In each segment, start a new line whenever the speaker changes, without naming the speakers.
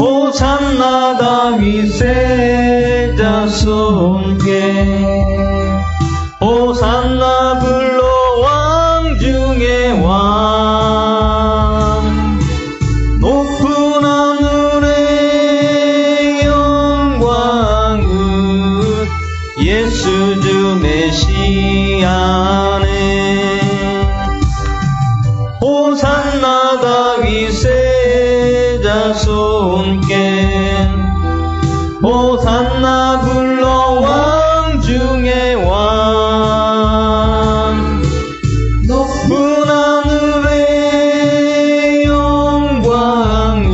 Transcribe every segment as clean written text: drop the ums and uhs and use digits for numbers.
호산나 다윗의 자손께 호산나 불러 왕 중에 왕 높은 하늘의 영광은 예수 주 메시아네 호산나 다윗의 자손께 호산나 불러 왕 중에 왕 높은 하늘의 영광을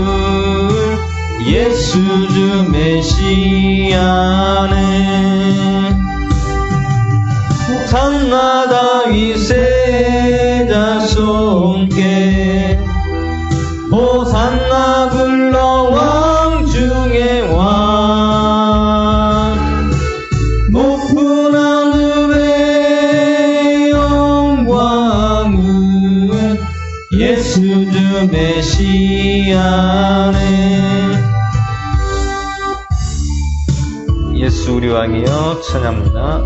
예수 주 메시아네 호산나 다윗의 자손께 호산나 불러 왕 중에 왕 높은 하늘의 영광은 예수 주 메시아네 예수 우리 왕이여 찬양합니다.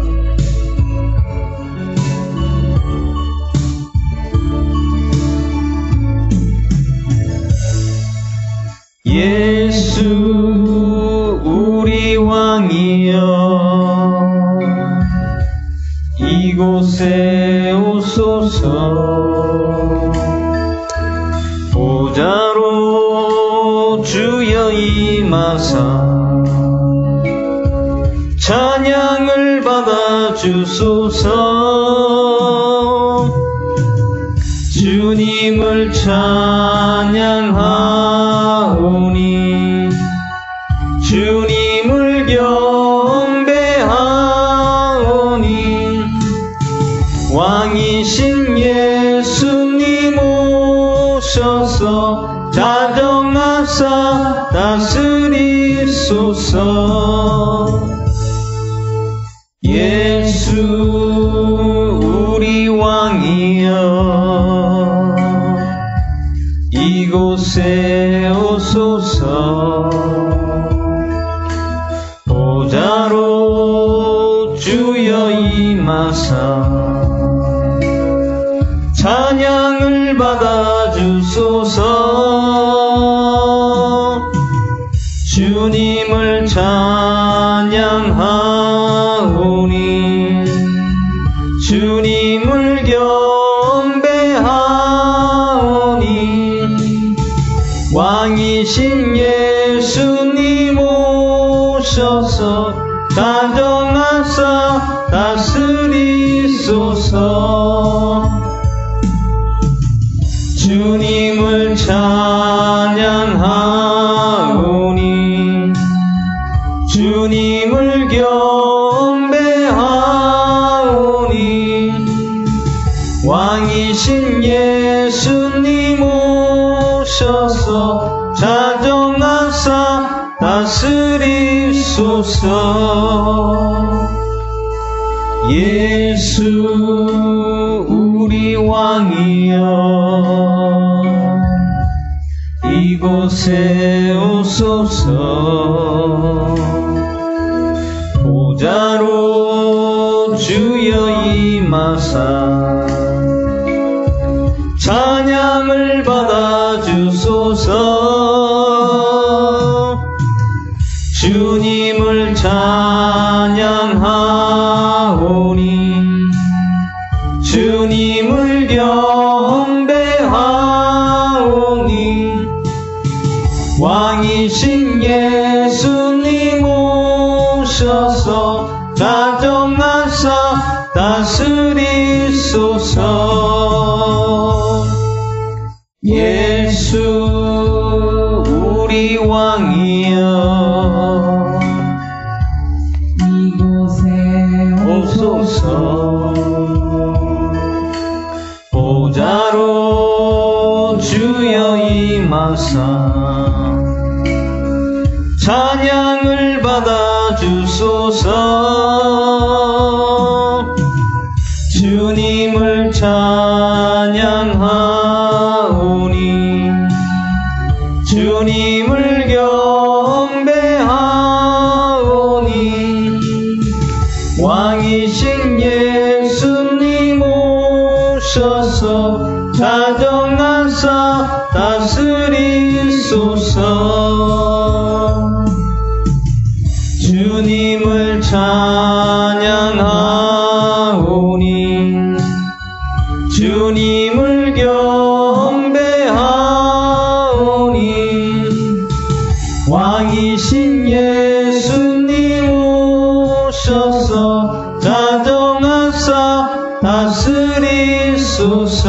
예수 우리 왕이여 이곳에 오소서 보좌로 주여 임하사 찬양을 받아 주소서 주님을 찬양하오니 주님을 경배하오니 왕이신 예수님 오셔서 자정하사 다스리소서 예수 우리 왕이여 이곳에 오소서 보좌로 주여 임하사 찬양을 받아 주소서 주님을 찬양하오니 주님을 경배하오니 왕이신 예수님 오셔서 다정하사 다스리소서 주님을 찬양하오니 주님을 경배하오니 왕이신 예수님 오셔서 자정하사 다스리소서 예수 우리 왕이여 이곳에 오소서 보좌로 주여 임하사 찬양을 받아 주소서 주님을 찬양하오니 주님을 경배하오니 왕이신 예수님 오셔서 자정하사 다스리소서 예수 우리 왕이여 이곳에 오소서 보좌로 주여 임하사 찬양을 받아 주소서 주님을 찬양하오니 주님을 자정하사 다스리소서. 주님을 찬양하오니 주님을 경배하오니 왕이신 예수님 오셔서 자정하사 다스리소서.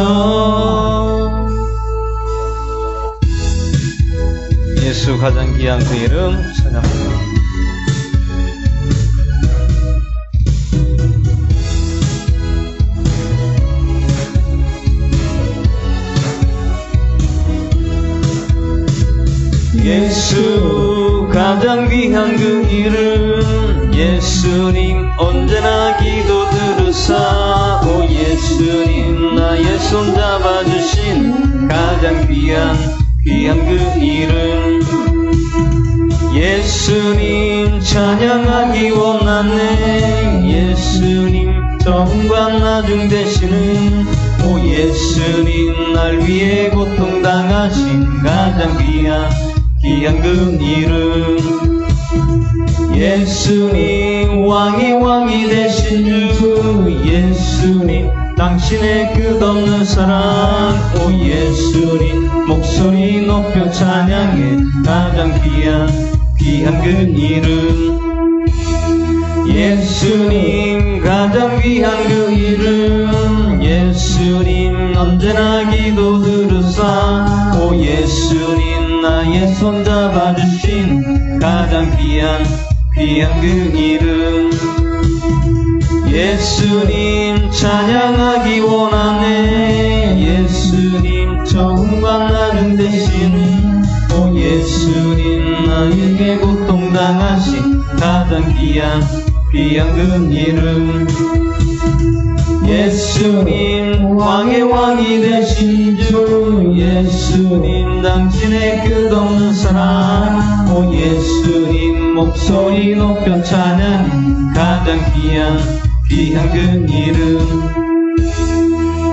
예수 가장 귀한 그 이름 찬양합니다. 예수 가장 귀한 그 이름 예수님 언제나 기도 들으사 오 예수님 나의 손 잡아주신 가장 귀한 그 이름 예수님 찬양하기 원하네 예수님 처음과 나중 되시는 오 예수님 날 위해 고통당하신 가장 귀한 그 이름 예수님 왕이 되신 주 예수님 당신의 끝없는 사랑 오 예수님 목소리 높여 찬양해 가장 귀한 그 이름 예수님 가장 귀한 그 이름 예수님 언제나 기도 들으사 오 예수님 나의 손 잡아주신 가장 귀한 그 이름 예수님 찬양하기 원하네 예수님 처음과 나중 되시는 오 예수님 나에게 고통당하신 가장 귀한 그 이름 예수님 왕이 되신 주 예수님 당신의 끝없는 사랑 오 예수님 목소리 높여 찬양 가장 귀한 그 이름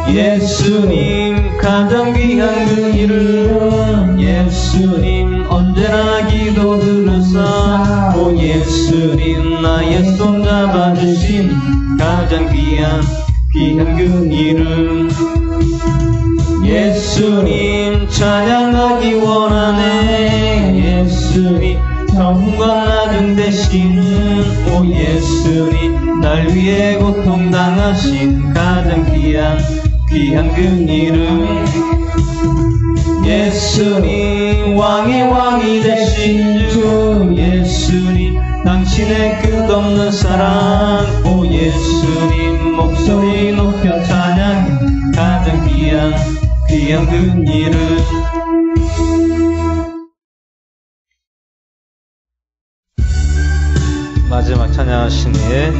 예수님 가장 귀한 그 이름 예수님 언제나 기도 들으사 오 예수님 나의 손 잡아주신 가장 귀한 그 이름 예수님 찬양하기 원하네 예수님 처음과 나중 되시는 오 예수님 날 위해 고통당하신 가장 귀한 그 이름 예수님 왕이 되신 주 예수님 당신의 끝없는 사랑 오 예수님 목소리 높여 찬양 가장 귀한 그 이름 마지막 찬양하신 후에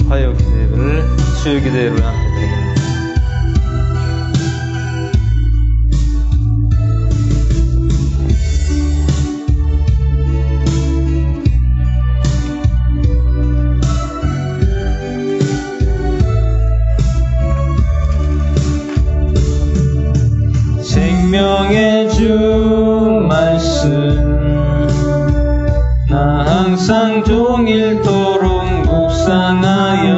화요 기도를 수요 기도를 함께 드리겠습니다. 생명의 주 말씀 나 항상 종일토록 묵상하여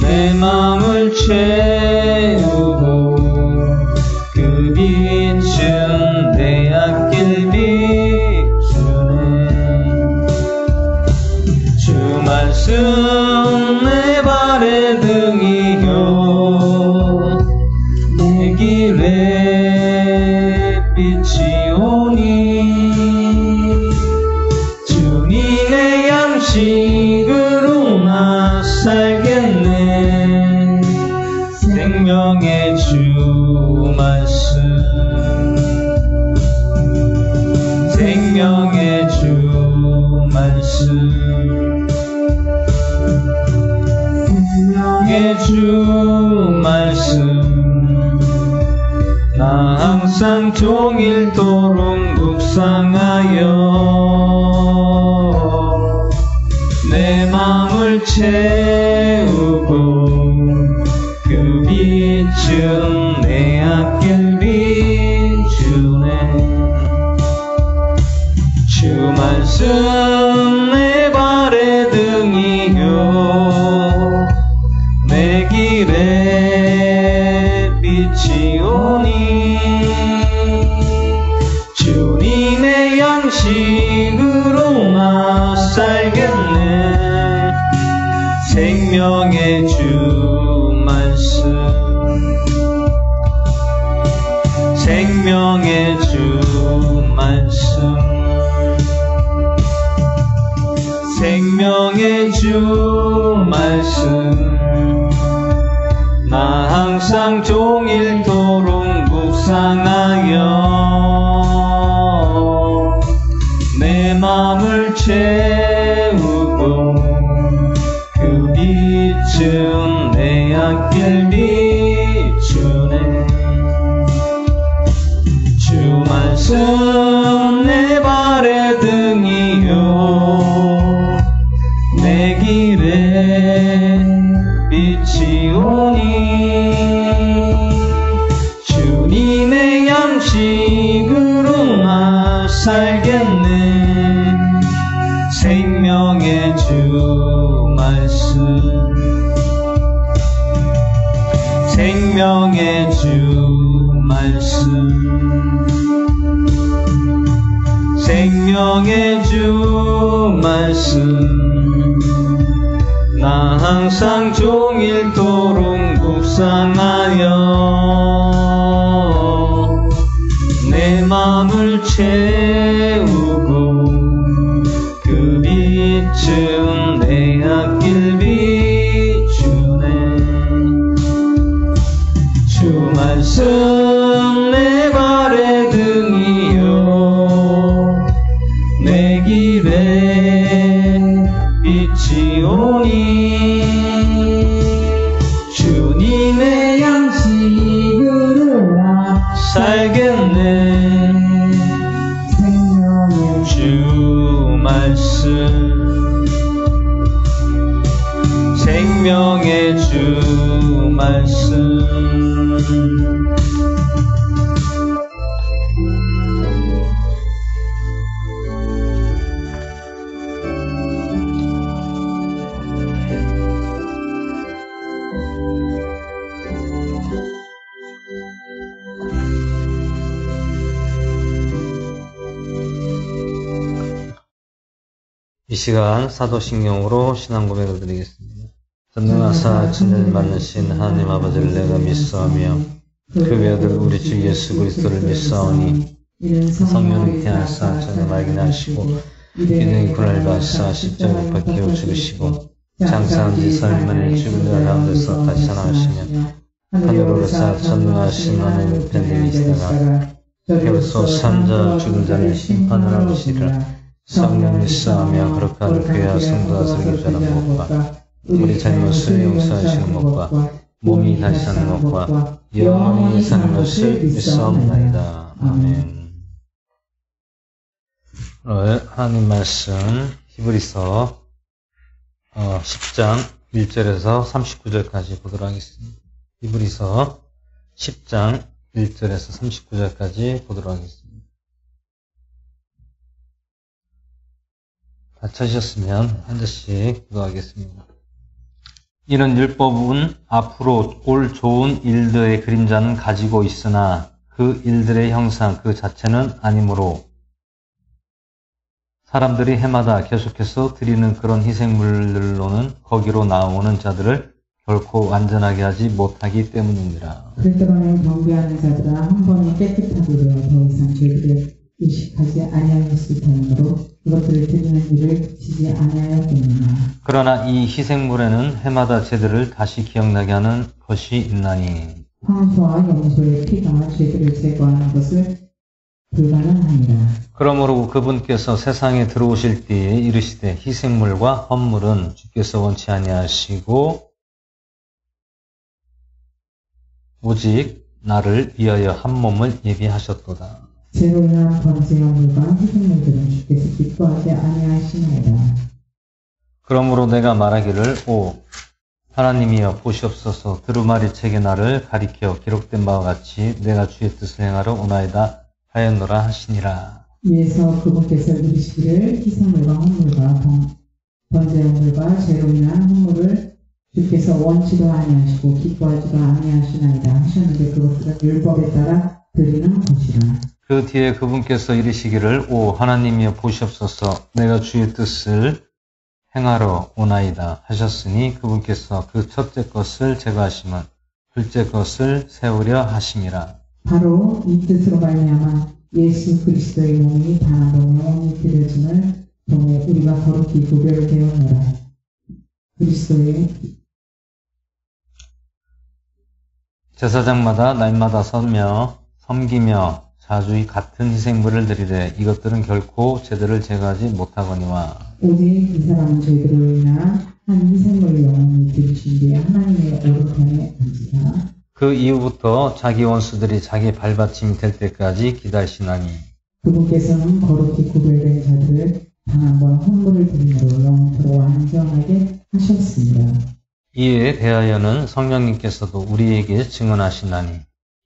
내 마음을 채우고 그 빛은 내 앞길 비추네 주 말씀 내 발의 등이요 내 길에 빛이 오니 주님의 양식으로 나 살겠네 생명의 주 말씀 생명의 주 말씀 생명의 주 말씀 나 항상 종일토록 묵상하여 내 마음을 채우고 빛은 내 앞길 비추네. 주 말씀 내 발의 등이요 내 길에 빛이오니 주님의 양식으로 나 살겠네. 생명의 주 말씀 생명의 주 말씀 생명의 주 말씀 나 항상 종일토록 묵상하여 내 마음을 채우고 그 빛은 내 앞길 비추네. 주 말씀 내 발의 등이요 내 길에 빛이오니 주님의 양식으로 나 살겠네. 생명의 주 말씀 생명의 주 말씀 생명의 주 말씀 나 항상 종일토록 묵상하여 내 마음을 채우고 그 빛은 내 앞길 비추네. 주 말씀 내 발의 등이요 내 길에 빛이오니 주님의 양식으로 나 살겠네. 생명의 주 말씀 생명의 주 말씀 이 시간 사도신경으로 신앙 고백을 드리겠습니다. 전능하사 천년 많으신 하나님 아버지를 내가 믿사오며 그 외아들 우리 주 예수 그리스도를 믿사오니 성령을 태하사 전에 말기나 하시고 이는 군을 받사 십자가에 박혀 죽으시고 장사한 지 3일 만에 죽은 자 가운데서 다시 살아나시며 하늘로 오르사 전능하신 하나님 우편에 계시다가 배우소 산자 죽은 자를 심판을 하시리라. 성령 믿사하며 거룩한 교회와 성도와 설교자는 것과 우리 잘못을 용서하시는 것과 몸이 다시 사는 것과 영원히 사는 것을 믿사옵나이다. 아멘. 오늘 하나님 말씀 히브리서 10장 1절에서 39절까지 보도록 하겠습니다. 히브리서 10장 1절에서 39절까지 보도록 하겠습니다. 다 찾으셨으면 한 절씩 기도하겠습니다. 이런 율법은 앞으로 올 좋은 일들의 그림자는 가지고 있으나 그 일들의 형상 그 자체는 아니므로 사람들이 해마다 계속해서 드리는 그런 희생물들로는 거기로 나오는 자들을 결코 완전하게 하지 못하기 때문이니라. 그리스도는 경배하는 자들아 한 번에 깨끗하게 되어 더 이상 죄들을 의식하지 아니하였을 터이므로 그것들을 드리는 일을 그치지 아니하였느니라. 그러나 이 희생물에는 해마다 죄들을 다시 기억나게 하는 것이 있나니 황소와 염소의 피가 죄들을 제거하는 것을 불가능하니라. 그러므로 그분께서 세상에 들어오실 때에 이르시되 희생물과 헌물은 주께서 원치 아니하시고 오직 나를 위하여 한 몸을 예비하셨도다. 죄로 인한 번제물과 희생물들은 주께서 기뻐하지 아니하시나이다. 그러므로 내가 말하기를 하나님이여 보시옵소서. 두루마리 책에 나를 가리켜 기록된 바와 같이 내가 주의 뜻을 행하러 오나이다 하였노라 하시니라.
위에서 그분께서 이르시기를 희생물과 헌물과 번제물과 죄로 인한 헌물을 주께서 원치도 아니하시고 기뻐하지도 아니하시나이다 하셨는데 그것들은 율법에 따라 드리는 것이라.
그 뒤에 그분께서 이르시기를 오 하나님이여 보시옵소서. 내가 주의 뜻을 행하러 오나이다 하셨으니 그분께서 그 첫째 것을 제거하시면 둘째 것을 세우려 하심이라.
바로 이 뜻으로 말미암아 예수 그리스도의 몸이 단 한 번 영원히 드려짐을 통해 우리가 거룩히 구별되었노라. 그리스도의
제사장마다 날마다 섬기며 자주 같은 희생물을 드리되 이것들은 결코 제들을 제거하지 못하거니와
오직 이 사람은 저희들로 인한 한 희생물을 영원히 드리신 뒤에 하나님의 오른편에 앉으사
그 이후부터 자기 원수들이 자기 발받침이 될 때까지 기다리시나니
그분께서는 거룩히 구별된 자들을 단 한 번 헌물을 드림으로 영원토록 완전하게 하셨습니다.
이에 대하여는 성령님께서도 우리에게 증언하시나니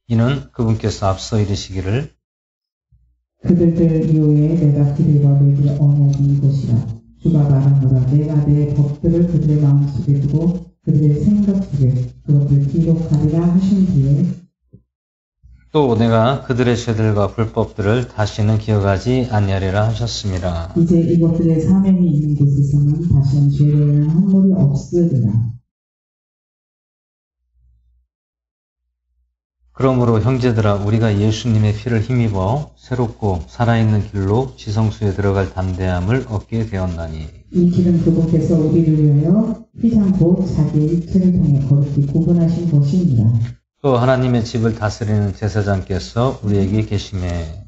이는 그분께서 앞서 이르시기를
그들들 이후에 내가 그들과 맺을 언약이 이것이라. 주가 말하노라. 내가 내 법들을 그들의 마음속에 두고 그들의 생각 속에 그것을 기록하리라 하신 뒤에
또 내가 그들의 죄들과 불법들을 다시는 기억하지 아니하리라 하셨습니다.
이제 이것들의 사명이 있는 곳에서는 다시는 죄로 인한 헌물이 없으리라.
그러므로 형제들아 우리가 예수님의 피를 힘입어 새롭고 살아있는 길로 지성소에 들어갈 담대함을 얻게 되었나니
이 길은 그분께서 우리를 위하여 피상 곧 자기의 육체를 통해 거룩히 구분하신 것입니다.
또 하나님의 집을 다스리는 제사장께서 우리에게 계시매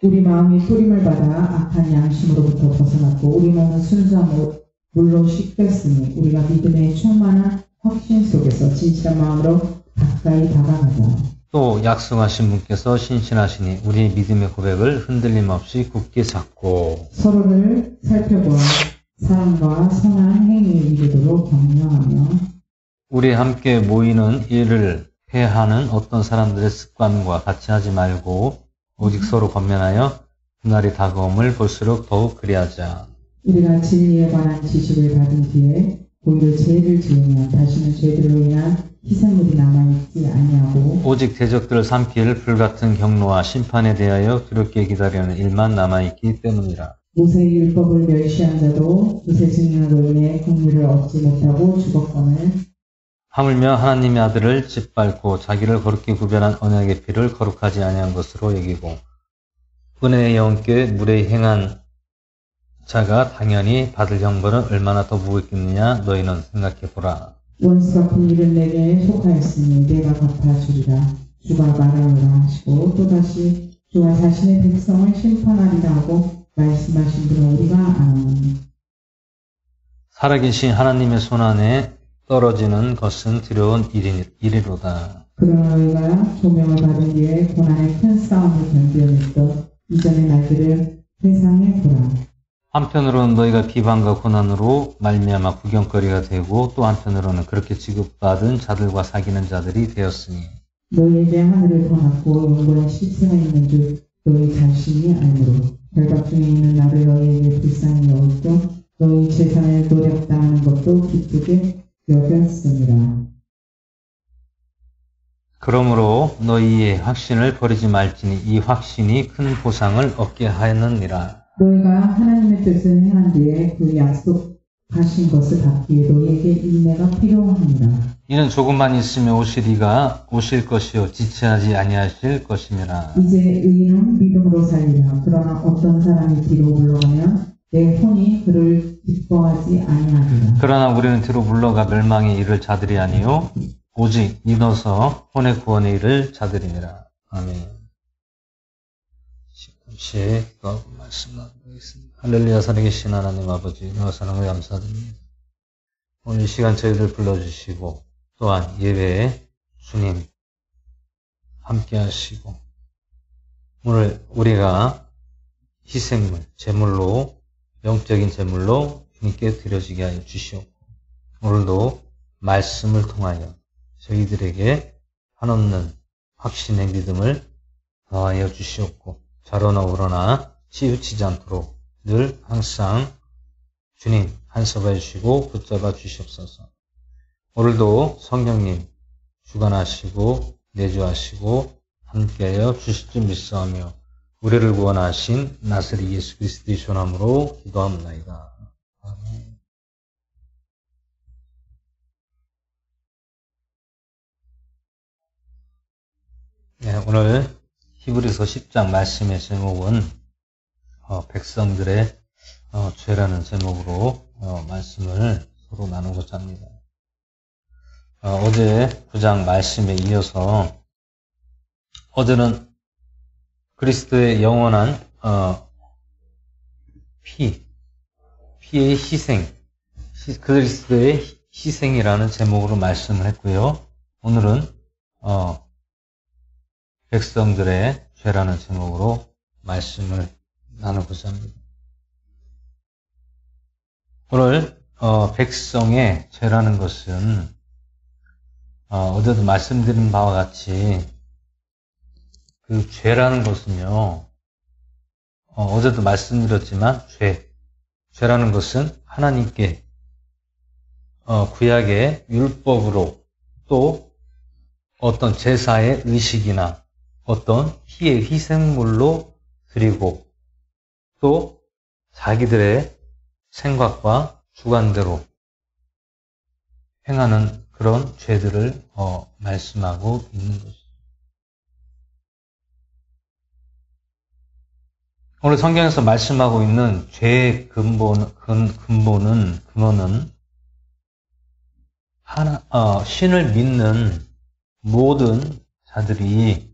우리 마음이 뿌림을 받아 악한 양심으로부터 벗어났고 우리 몸은 순수한 물로 씻겼으니 우리가 믿음의 충만한 확신 속에서 진실한 마음으로 가까이 다가가자.
또 약속하신 분께서 신실하시니 우리의 믿음의 고백을 흔들림 없이 굳게 잡고
서로를 살펴보아 사랑과 선한 행위에 이르도록 격려하며
우리 함께 모이는 일을 폐하는 어떤 사람들의 습관과 같이 하지 말고 오직 서로 권면하여 그날이 다가옴을 볼수록 더욱 그리하자.
우리가 진리에 관한 지식을 받은 뒤에 오히려 죄를 지으면 다시는 죄들로 인한 희생물이 남아있지 아니하고
오직 대적들을 삼킬 불같은 경로와 심판에 대하여 두렵게 기다리는 일만 남아있기 때문이라.
모세의 율법을 멸시한 자도 두세 증인으로 인해 긍휼을 얻지 못하고 죽었거늘
하물며 하나님의 아들을 짓밟고 자기를 거룩히 구별한 언약의 피를 거룩하지 아니한 것으로 여기고 은혜의 영께 무례히 행한 자가 당연히 받을 형벌은 얼마나 더 무겁겠느냐 너희는 생각해보라.
원수 같은 일은 내게 속하였으니 내가 갚아주리라. 주가 말하노라 하시고 또다시 주가 자신의 백성을 심판하리라 하고 말씀하신 분은 우리가 아나니
살아계신 하나님의 손안에 떨어지는 것은 두려운 일이로다.
그러나 너희가 조명을 받은 뒤에 고난의 큰 싸움을 견뎌냈던 이전의 날들을 회상해 보라.
한편으로는 너희가 비방과 고난으로 말미암아 구경거리가 되고 또 한편으로는 그렇게 취급받은 자들과 사귀는 자들이 되었으니
너희에게 하늘을 더 낮고 영원한 실체가 있는 줄 너희 자신이 알므로 결박 중에 있는 나를 너희에게 불쌍히 여겼고 너희 재산을 노력당하는 것도 기쁘게 여겼습니다.
그러므로 너희의 확신을 버리지 말지니 이 확신이 큰 보상을 얻게 하였느니라.
너희가 하나님의 뜻을 행한 뒤에 그 약속하신 것을 받기 위해 너희에게 인내가 필요합니다.
이는 조금만 있으면 오실 것이요 지체하지 아니하실 것임이라.
이제 의인은 믿음으로 살리라. 그러나 어떤 사람이 뒤로 물러가면 내 혼이 그를 기뻐하지 아니하리라.
그러나 우리는 뒤로 물러가 멸망에 이를 자들이 아니요 오직 믿어서 혼의 구원에 이를 자들이니라. 아멘. 잠시 또 말씀 나누겠습니다. 할렐루야. 살아계신 하나님 아버지 너와 사랑을 감사드립니다. 오늘 이 시간 저희들 불러주시고 또한 예배에 주님 함께 하시고 오늘 우리가 희생물, 제물로 영적인 제물로 주님께 드려지게 하여 주시옵고 오늘도 말씀을 통하여 저희들에게 한없는 확신의 믿음을 더하여 주시옵고 좌로나 우로나 치우치지 않도록 늘 항상 주님 한섭해 주시고 붙잡아 주시옵소서. 오늘도 성령님 주관하시고 내주하시고 함께하여 주실 줄 믿사오며 우리를 구원하신 나사렛 예수 그리스도의 전함으로 기도합니다. 아멘. 네, 오늘 히브리서 10장 말씀의 제목은 백성들의 죄라는 제목으로 말씀을 서로 나누고자 합니다. 어제 9장 말씀에 이어서 어제는 그리스도의 영원한 피의 희생, 그리스도의 희생이라는 제목으로 말씀을 했고요. 오늘은 백성들의 죄라는 제목으로 말씀을 나누고자 합니다. 오늘 백성의 죄라는 것은 어제도 말씀드린 바와 같이 그 죄라는 것은요, 어제도 말씀드렸지만 죄라는 것은 하나님께 구약의 율법으로 또 어떤 제사의 의식이나 어떤 피의 희생물로 드리고 또 자기들의 생각과 주관대로 행하는 그런 죄들을 말씀하고 있는 것입니다. 오늘 성경에서 말씀하고 있는 죄의 근원은 신을 믿는 모든 자들이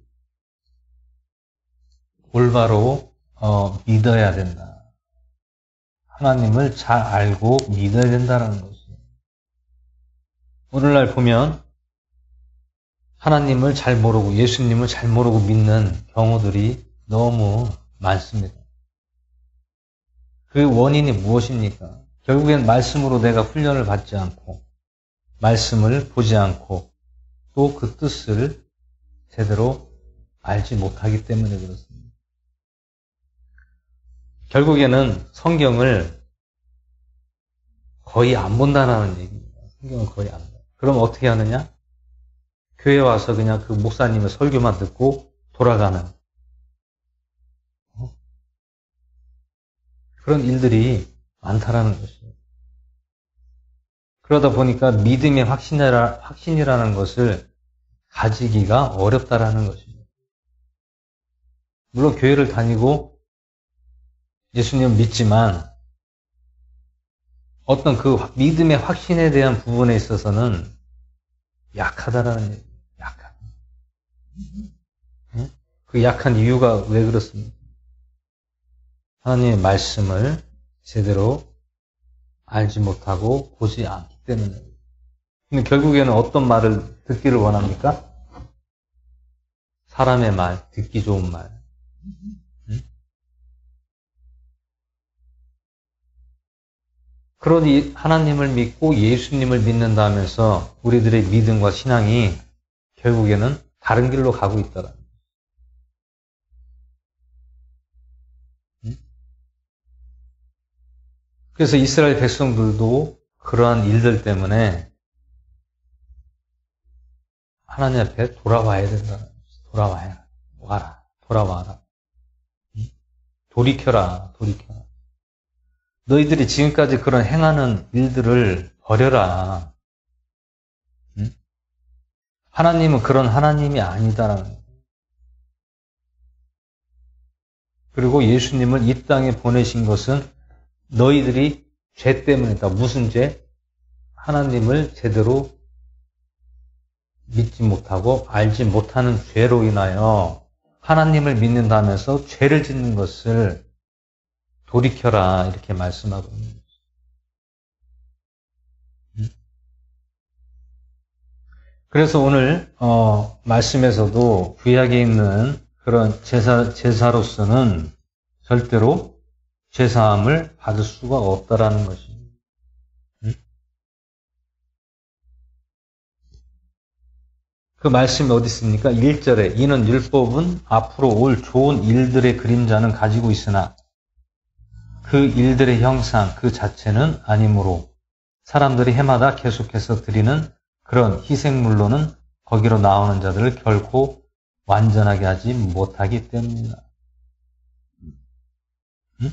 올바로 믿어야 된다. 하나님을 잘 알고 믿어야 된다는 것이에요. 오늘날 보면 하나님을 잘 모르고 예수님을 잘 모르고 믿는 경우들이 너무 많습니다. 그 원인이 무엇입니까? 결국엔 말씀으로 내가 훈련을 받지 않고 말씀을 보지 않고 또 그 뜻을 제대로 알지 못하기 때문에 그렇습니다. 결국에는 성경을 거의 안 본다는 얘기입니다. 성경을 거의 안 본다. 그럼 어떻게 하느냐? 교회 와서 그냥 그 목사님의 설교만 듣고 돌아가는 그런 일들이 많다라는 것이에요. 그러다 보니까 믿음의 확신이라는 것을 가지기가 어렵다라는 것입니다. 물론 교회를 다니고 예수님을 믿지만 어떤 그 믿음의 확신에 대한 부분에 있어서는 약하다라는 얘기예요. 약하다. 그 약한 이유가 왜 그렇습니까? 하나님의 말씀을 제대로 알지 못하고 보지 않기 때문에. 근데 결국에는 어떤 말을 듣기를 원합니까? 사람의 말, 듣기 좋은 말. 그러니 하나님을 믿고 예수님을 믿는다면서 우리들의 믿음과 신앙이 결국에는 다른 길로 가고 있다라는 거예요. 그래서 이스라엘 백성들도 그러한 일들 때문에 하나님 앞에 돌아와야 된다. 돌아와라. 돌이켜라. 너희들이 지금까지 그런 행하는 일들을 버려라. 하나님은 그런 하나님이 아니다라는 거예요. 그리고 예수님을 이 땅에 보내신 것은 너희들이 죄 때문이다. 무슨 죄? 하나님을 제대로 믿지 못하고 알지 못하는 죄로 인하여 하나님을 믿는다면서 죄를 짓는 것을 돌이켜라 이렇게 말씀하고 있는 거죠. 그래서 오늘 말씀에서도 구약에 있는 그런 제사로서는 절대로 죄사함을 받을 수가 없다라는 것입니다. 그 말씀이 어디 있습니까? 1절에 이는 율법은 앞으로 올 좋은 일들의 그림자는 가지고 있으나 그 일들의 형상 그 자체는 아니므로 사람들이 해마다 계속해서 드리는 그런 희생물로는 거기로 나오는 자들을 결코 완전하게 하지 못하기 때문이다. 응?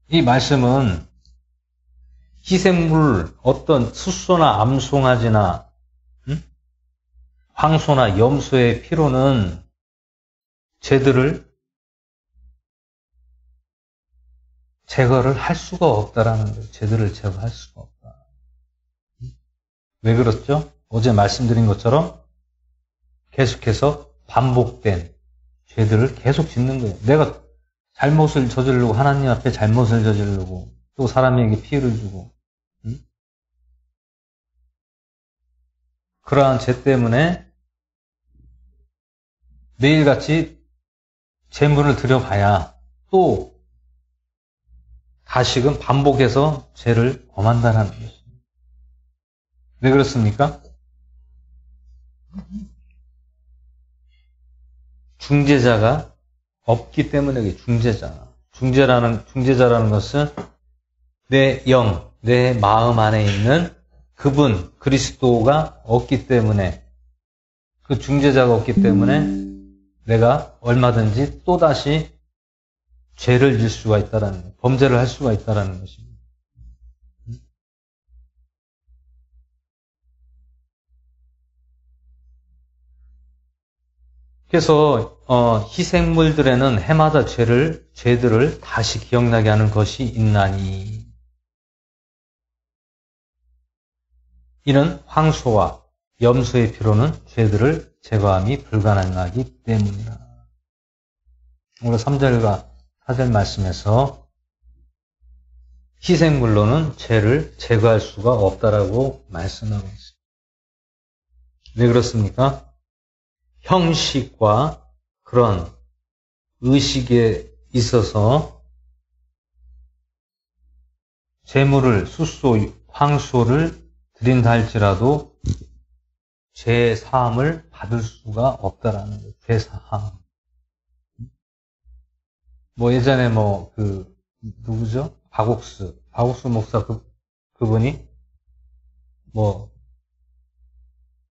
이 말씀은 희생물 어떤 숫소나 암송아지나 황소나 염소의 피로는 죄들을 제거를 할 수가 없다라는 거예요. 죄들을 제거할 수가 없다. 왜 그렇죠? 어제 말씀드린 것처럼 계속해서 반복된 죄들을 계속 짓는 거예요. 내가 잘못을 저지르고 하나님 앞에 잘못을 저지르고 또 사람에게 피해를 주고 그러한 죄 때문에 매일같이 제물을 드려봐야 또 다시금 반복해서 죄를 범한다는 것입니다. 왜 그렇습니까? 중재자가 없기 때문에 중재자라는 것은 내 영, 내 마음 안에 있는 그분 그리스도가 없기 때문에 그 중재자가 없기 때문에 내가 얼마든지 또다시 죄를 질 수가 있다라는 거예요. 범죄를 할 수가 있다라는 것입니다. 그래서 희생물들에는 해마다 죄들을 다시 기억나게 하는 것이 있나니 이는 황소와 염소의 피로는 죄들을 제거함이 불가능하기 때문이라. 오늘 3절과 4절 말씀에서 희생물로는 죄를 제거할 수가 없다라고 말씀하고 있습니다. 왜 그렇습니까? 형식과 그런 의식에 있어서 제물을 숫소, 황소를 드린다 할지라도 죄 사함을 받을 수가 없다라는 거예요. 죄 사함. 예전에 누구죠? 박옥수 목사 그분이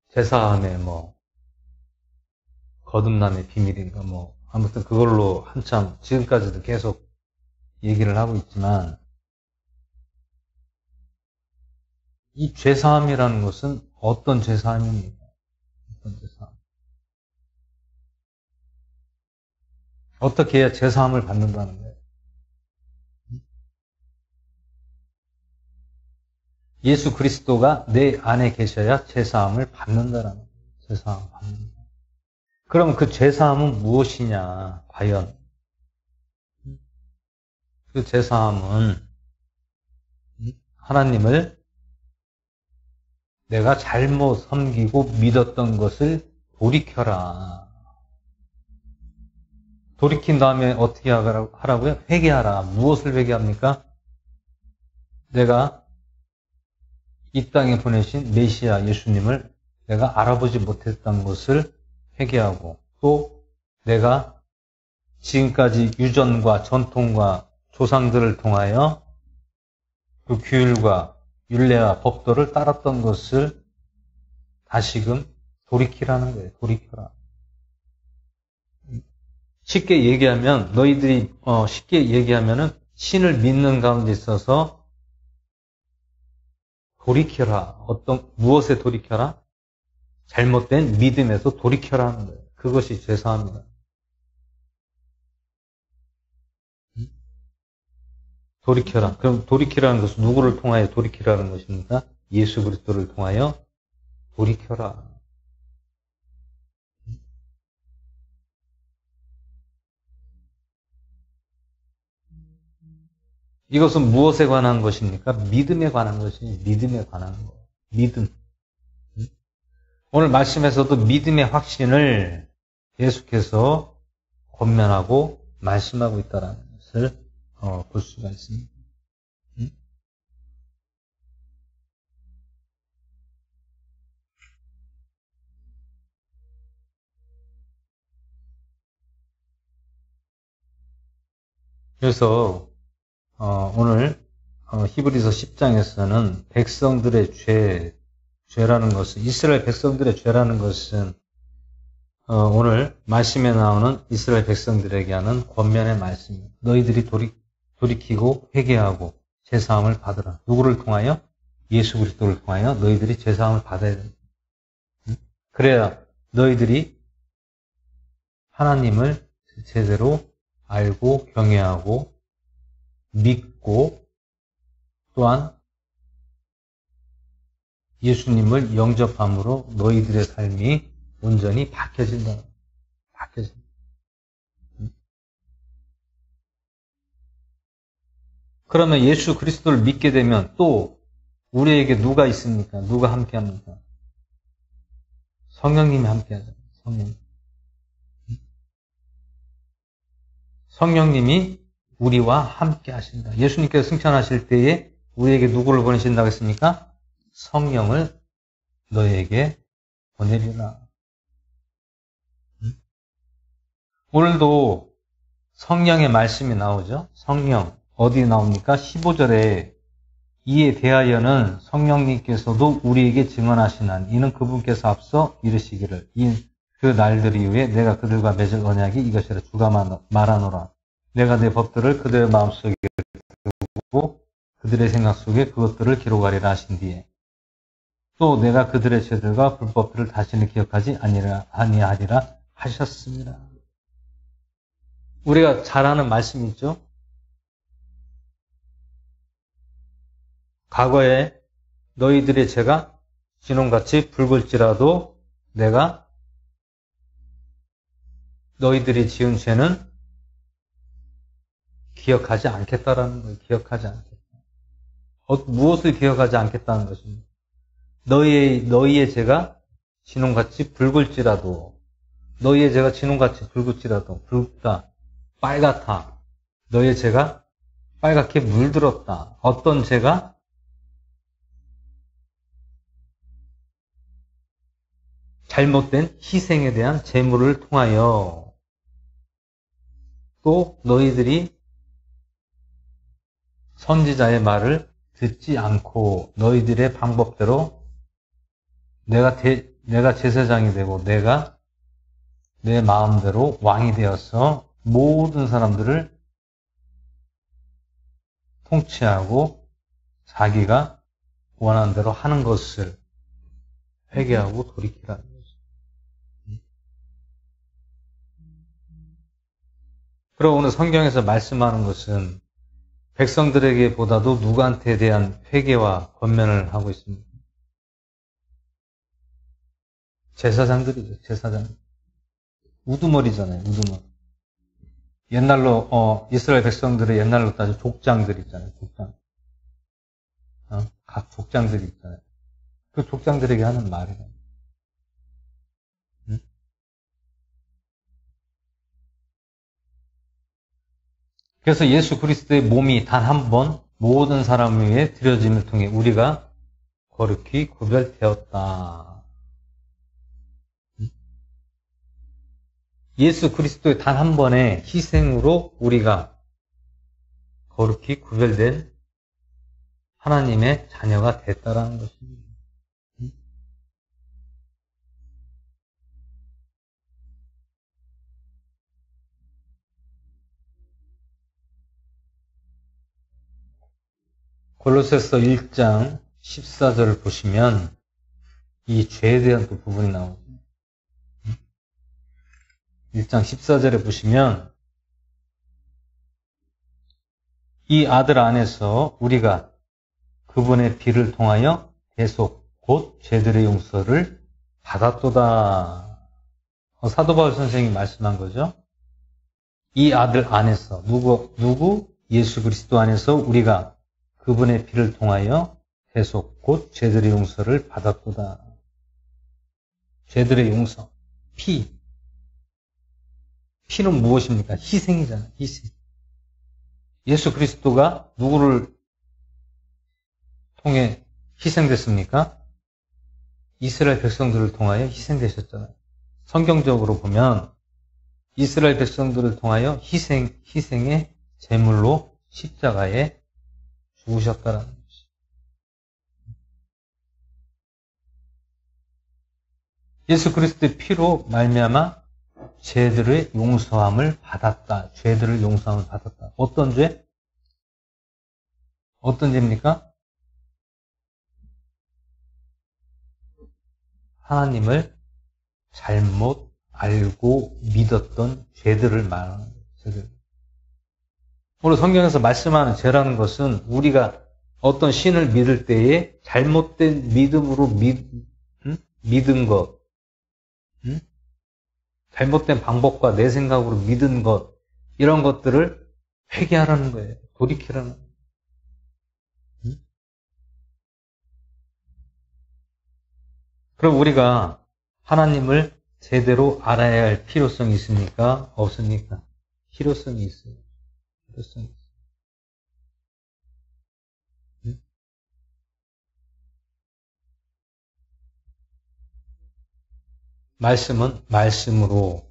제사함에 거듭남의 비밀인가 아무튼 그걸로 한참 지금까지도 계속 얘기를 하고 있지만 이 죄사함이라는 것은 어떤 죄사함입니까? 어떤 죄사함? 어떻게 해야 죄사함을 받는다는 거예요? 예수 그리스도가 내 안에 계셔야 죄사함을 받는다라는 거예요. 죄사함을 받는다. 그럼 그 죄사함은 무엇이냐? 과연 그 죄사함은 하나님을 내가 잘못 섬기고 믿었던 것을 돌이켜라. 돌이킨 다음에 어떻게 하라고요? 회개하라. 무엇을 회개합니까? 내가 이 땅에 보내신 메시아 예수님을 내가 알아보지 못했던 것을 회개하고 또 내가 지금까지 유전과 전통과 조상들을 통하여 그 규율과 율례와 법도를 따랐던 것을 다시금 돌이키라는 거예요. 돌이켜라. 쉽게 얘기하면은 신을 믿는 가운데 있어서 돌이켜라. 무엇에 돌이켜라? 잘못된 믿음에서 돌이켜라 하는 거예요. 그것이 죄사함이다. 돌이켜라. 그럼 돌이키라는 것은 누구를 통하여 돌이키라는 것입니까? 예수 그리스도를 통하여 돌이켜라. 이것은 무엇에 관한 것입니까? 믿음에 관한 것이 믿음에 관한 거. 믿음. 오늘 말씀에서도 믿음의 확신을 계속해서 권면하고 말씀하고 있다는 것을 볼 수가 있습니다. 그래서 오늘 히브리서 10장에서는 백성들의 죄라는 것은, 이스라엘 백성들의 죄라는 것은 오늘 말씀에 나오는 이스라엘 백성들에게 하는 권면의 말씀입니다. 너희들이 돌이키고 회개하고 제사함을 받으라. 누구를 통하여? 예수 그리스도를 통하여 너희들이 제사함을 받아야 된다. 그래야 너희들이 하나님을 제대로 알고 경외하고 믿고 또한 예수님을 영접함으로 너희들의 삶이 온전히 바뀌어진다. 그러면 예수 그리스도를 믿게 되면 또 우리에게 누가 있습니까? 누가 함께 합니까? 성령님이 함께 하잖아요. 성령님이 우리와 함께 하신다. 예수님께서 승천하실 때에 우리에게 누구를 보내신다고 했습니까? 성령을 너에게 보내리라. 오늘도 성령의 말씀이 나오죠. 성령 어디 나옵니까? 15절에 이에 대하여는 성령님께서도 우리에게 증언하시나니 이는 그분께서 앞서 이르시기를 그 날들 이후에 내가 그들과 맺을 언약이 이것이라 주가 말하노라. 내가 내 법들을 그들의 마음속에 두고 그들의 생각 속에 그것들을 기록하리라 하신 뒤에 또 내가 그들의 죄들과 불법들을 다시는 기억하지 아니하리라 하셨습니다. 우리가 잘 아는 말씀이 있죠. 과거에 너희들의 죄가 진홍같이 붉을지라도 내가 너희들이 지은 죄는 기억하지 않겠다라는 거예요. 기억하지 않겠다. 무엇을 기억하지 않겠다는 것입니다. 너희의 죄가 진홍같이 붉을지라도 너희의 죄가 진홍같이 붉을지라도 붉다, 빨갛다. 너희의 죄가 빨갛게 물들었다. 어떤 죄가? 잘못된 희생에 대한 제물을 통하여 또 너희들이 선지자의 말을 듣지 않고 너희들의 방법대로 내가 제사장이 되고 내가 내 마음대로 왕이 되어서 모든 사람들을 통치하고 자기가 원하는 대로 하는 것을 회개하고 돌이키라는 거죠. 그리고 오늘 성경에서 말씀하는 것은 백성들에게 보다도 누구한테 대한 회개와 권면을 하고 있습니다. 제사장들이죠. 제사장. 우두머리잖아요. 우두머리. 옛날로 이스라엘 백성들의 옛날로 따져 족장들 있잖아요. 족장. 각 족장들이 있잖아요. 그 족장들에게 하는 말이에요. 그래서 예수 그리스도의 몸이 단 한 번 모든 사람 위에 드려짐을 통해 우리가 거룩히 구별되었다. 예수 그리스도의 단 한 번의 희생으로 우리가 거룩히 구별된 하나님의 자녀가 됐다라는 것입니다. 골로새서 1장 14절을 보시면 이 죄에 대한 또 부분이 나오죠. 1장 14절에 보시면 이 아들 안에서 우리가 그분의 피를 통하여 대속 곧 죄들의 용서를 받았도다. 사도 바울 선생님이 말씀한 거죠. 이 아들 안에서 누구? 예수 그리스도 안에서 우리가 그분의 피를 통하여 대속 곧 죄들의 용서를 받았도다. 죄들의 용서. 피는 무엇입니까? 희생이잖아요. 희생. 예수 그리스도가 누구를 통해 희생됐습니까? 이스라엘 백성들을 통하여 희생되셨잖아요. 성경적으로 보면 이스라엘 백성들을 통하여 희생의 제물로 십자가에 죽으셨다라는 것이. 예수 그리스도의 피로 말미암아 죄들의 용서함을 받았다. 죄들을 용서함을 받았다. 어떤 죄? 어떤 죄입니까? 하나님을 잘못 알고 믿었던 죄들을 말하는 거예요. 죄들. 오늘 성경에서 말씀하는 죄라는 것은 우리가 어떤 신을 믿을 때에 잘못된 믿음으로 믿은 것, 잘못된 방법과 내 생각으로 믿은 것, 이런 것들을 회개하라는 거예요. 돌이키라는 거예요. 그럼 우리가 하나님을 제대로 알아야 할 필요성이 있습니까? 없습니까? 필요성이 있어요. 필요성이 있어요. 말씀은 말씀으로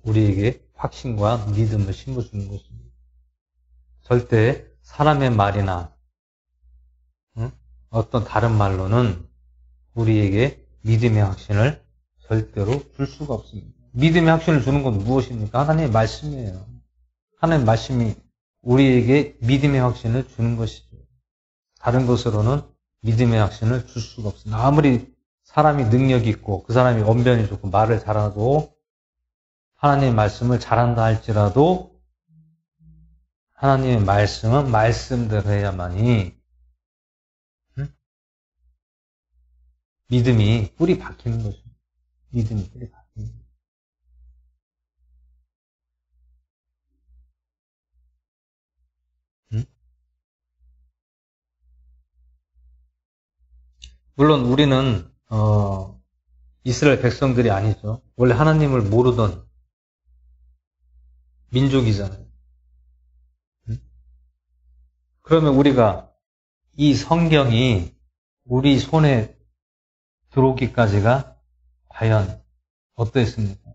우리에게 확신과 믿음을 심어주는 것입니다. 절대 사람의 말이나 어떤 다른 말로는 우리에게 믿음의 확신을 절대로 줄 수가 없습니다. 믿음의 확신을 주는 건 무엇입니까? 하나님의 말씀이에요. 하나님의 말씀이 우리에게 믿음의 확신을 주는 것이죠. 다른 것으로는 믿음의 확신을 줄 수가 없습니다. 아무리 사람이 능력이 있고 그 사람이 언변이 좋고 말을 잘하고 하나님의 말씀을 잘한다 할지라도 하나님의 말씀은 말씀대로 해야만이 믿음이 뿌리 박히는 것입니다. 믿음이 뿌리 박히는 것입니다. 물론 우리는 이스라엘 백성들이 아니죠. 원래 하나님을 모르던 민족이잖아요. 그러면 우리가 이 성경이 우리 손에 들어오기까지가 과연 어떠했습니까?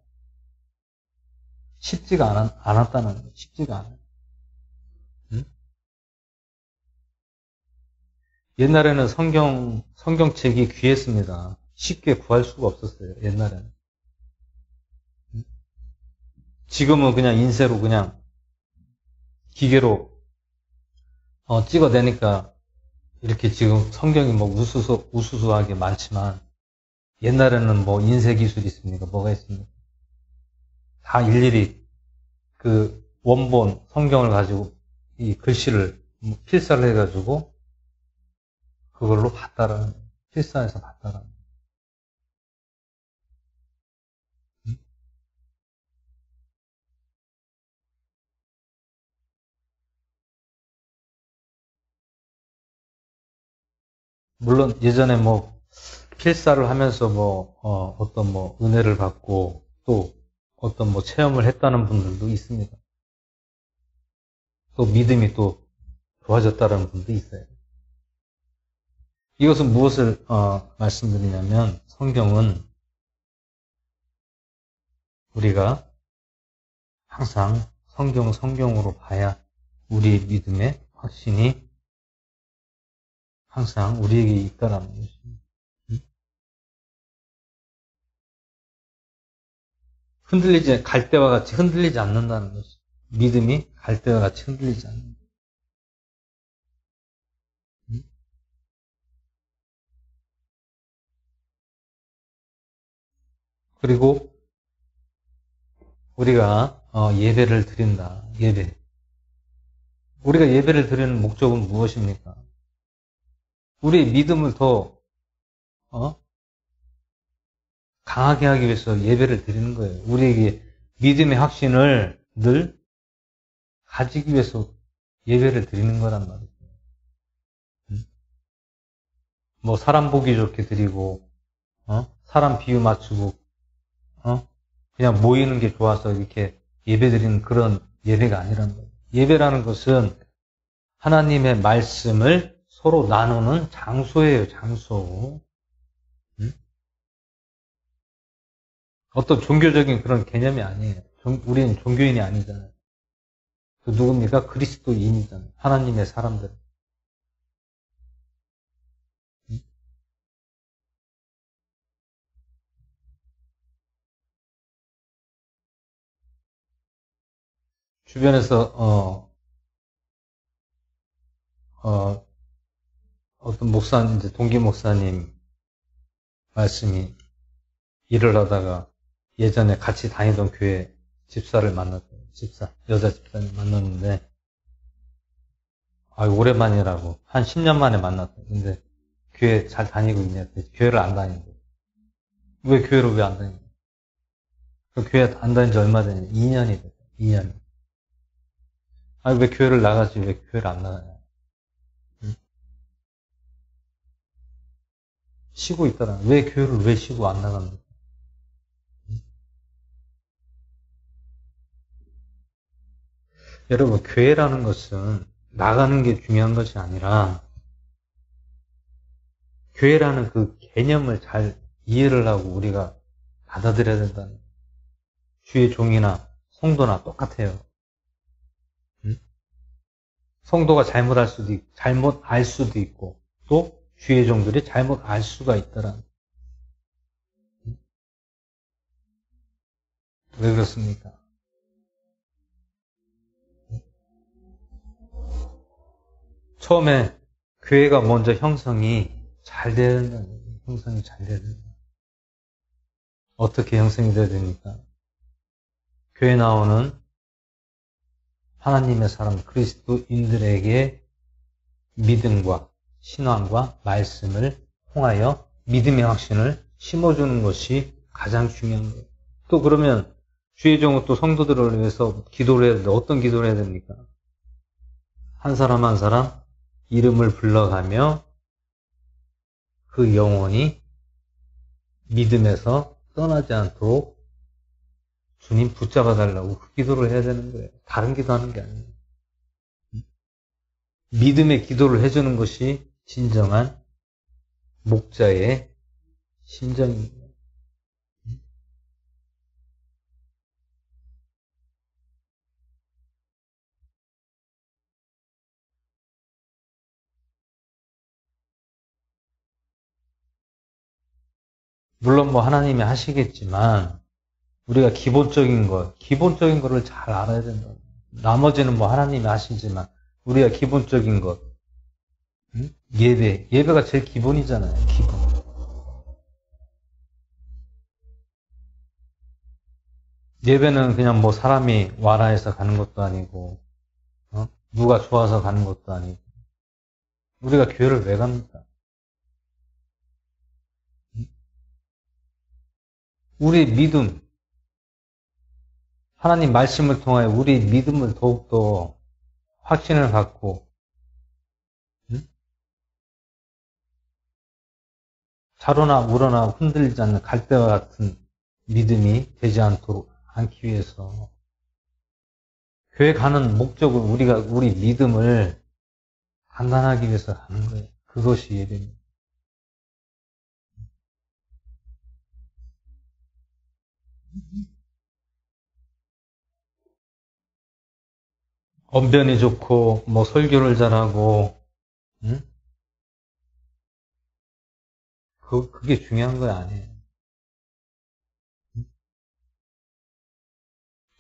쉽지가 않았다는 거예요. 쉽지가 않아요. 옛날에는 성경책이 귀했습니다. 쉽게 구할 수가 없었어요. 옛날에는. 지금은 그냥 인쇄로 그냥 기계로 찍어내니까 이렇게 지금 성경이 뭐 우수수하게 많지만 옛날에는 뭐 인쇄 기술이 있습니까? 뭐가 있습니까? 다 일일이 그 원본 성경을 가지고 이 글씨를 필사를 해가지고 그걸로 봤다라는, 필사해서 봤다라는. 물론 예전에 뭐 필사를 하면서 뭐 어떤 뭐 은혜를 받고 또 어떤 뭐 체험을 했다는 분들도 있습니다. 또 믿음이 또 좋아졌다는 분도 있어요. 이것은 무엇을 말씀드리냐면 성경은 우리가 항상 성경으로 봐야 우리의 믿음의 확신이 항상 우리에게 있다라는 것입니다. 갈대와 같이 흔들리지 않는다는 것이. 믿음이 갈대와 같이 흔들리지 않는다. 그리고 우리가 예배를 드린다. 예배. 우리가 예배를 드리는 목적은 무엇입니까? 우리의 믿음을 더 강하게 하기 위해서 예배를 드리는 거예요. 우리에게 믿음의 확신을 늘 가지기 위해서 예배를 드리는 거란 말이죠. 뭐 사람 보기 좋게 드리고 사람 비유 맞추고 그냥 모이는 게 좋아서 이렇게 예배 드리는 그런 예배가 아니라는 거예요. 예배라는 것은 하나님의 말씀을 서로 나누는 장소예요. 장소. 어떤 종교적인 그런 개념이 아니에요. 우리는 종교인이 아니잖아요. 그 누굽니까? 그리스도인이잖아요. 하나님의 사람들. 주변에서 어떤 목사님, 이제 동기 목사님 말씀이 일을 하다가 예전에 같이 다니던 교회 집사를 만났어요. 여자 집사님 만났는데, 오랜만이라고. 한 10년 만에 만났어요. 근데 교회 잘 다니고 있냐? 교회를 안 다니고. 왜 교회를 왜 안 다니냐? 그 교회 안 다닌 지 얼마 전에 2년이 됐어요. 2년. 왜 교회를 나가지? 왜 교회를 안 나가냐? 응? 쉬고 있더라. 왜 교회를 왜 쉬고 안 나갑니까? 여러분, 교회라는 것은 나가는 게 중요한 것이 아니라 교회라는 그 개념을 잘 이해를 하고 우리가 받아들여야 된다는 거예요. 주의 종이나 성도나 똑같아요. 응? 성도가 잘못 알 수도 있고 또 주의 종들이 잘못 알 수가 있더라. 응? 왜 그렇습니까? 처음에 교회가 먼저 형성이 잘 돼야 된다는 거예요. 형성이 잘 돼야 된다. 어떻게 형성이 돼야 됩니까? 교회 나오는 하나님의 사람 그리스도인들에게 믿음과 신앙과 말씀을 통하여 믿음의 확신을 심어주는 것이 가장 중요한 거예요. 또 그러면 주의 종은 또 성도들을 위해서 기도를 해야 되는데 어떤 기도를 해야 됩니까? 한 사람 한 사람 이름을 불러가며 그 영혼이 믿음에서 떠나지 않도록 주님 붙잡아 달라고 그 기도를 해야 되는 거예요. 다른 기도하는 게 아니에요. 믿음의 기도를 해주는 것이 진정한 목자의 심정입니다. 물론 하나님이 하시겠지만 우리가 기본적인 거를 잘 알아야 된다. 나머지는 하나님이 하시지만 우리가 기본적인 것, 예배가 제일 기본이잖아요. 기본. 예배는 그냥 사람이 와라 해서 가는 것도 아니고, 누가 좋아서 가는 것도 아니고, 우리가 교회를 왜 갑니까? 우리 믿음, 하나님 말씀을 통하여 우리 믿음을 더욱더 확신을 갖고, 자로나 우러나 흔들리지 않는 갈대와 같은 믿음이 되지 않기 위해서 교회 가는 목적은 우리 믿음을 단단하기 위해서 하는 거예요. 그것이 예배입니다. 언변이 좋고 설교를 잘하고 그게 중요한 거 아니에요.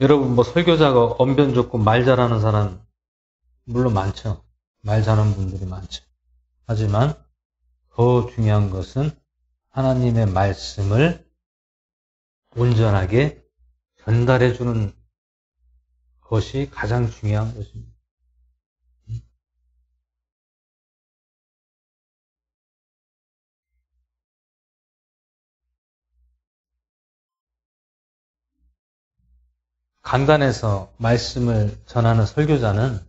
여러분 설교자가 언변 좋고 말 잘하는 사람 물론 많죠. 말 잘하는 분들이 많죠. 하지만 더 중요한 것은 하나님의 말씀을 온전하게 전달해 주는 것이 가장 중요한 것입니다. 강단에서 말씀을 전하는 설교자는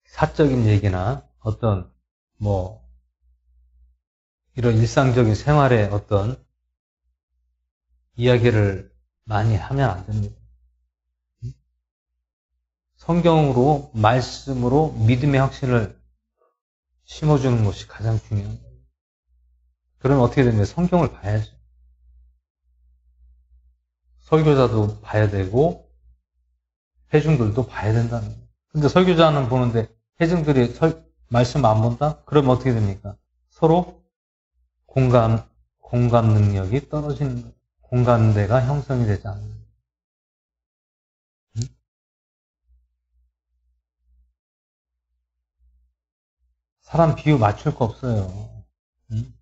사적인 얘기나 어떤 이런 일상적인 생활의 어떤 이야기를 많이 하면 안 됩니다. 성경으로, 말씀으로 믿음의 확신을 심어주는 것이 가장 중요한 거예요. 그러면 어떻게 됩니까? 성경을 봐야죠. 설교자도 봐야 되고, 회중들도 봐야 된다는 거예요. 근데 설교자는 보는데 회중들이 말씀 안 본다? 그러면 어떻게 됩니까? 서로 공감 능력이 떨어지는 거예요. 공감대가 형성이 되지 않는 거예요. 응? 사람 비유 맞출 거 없어요. 응?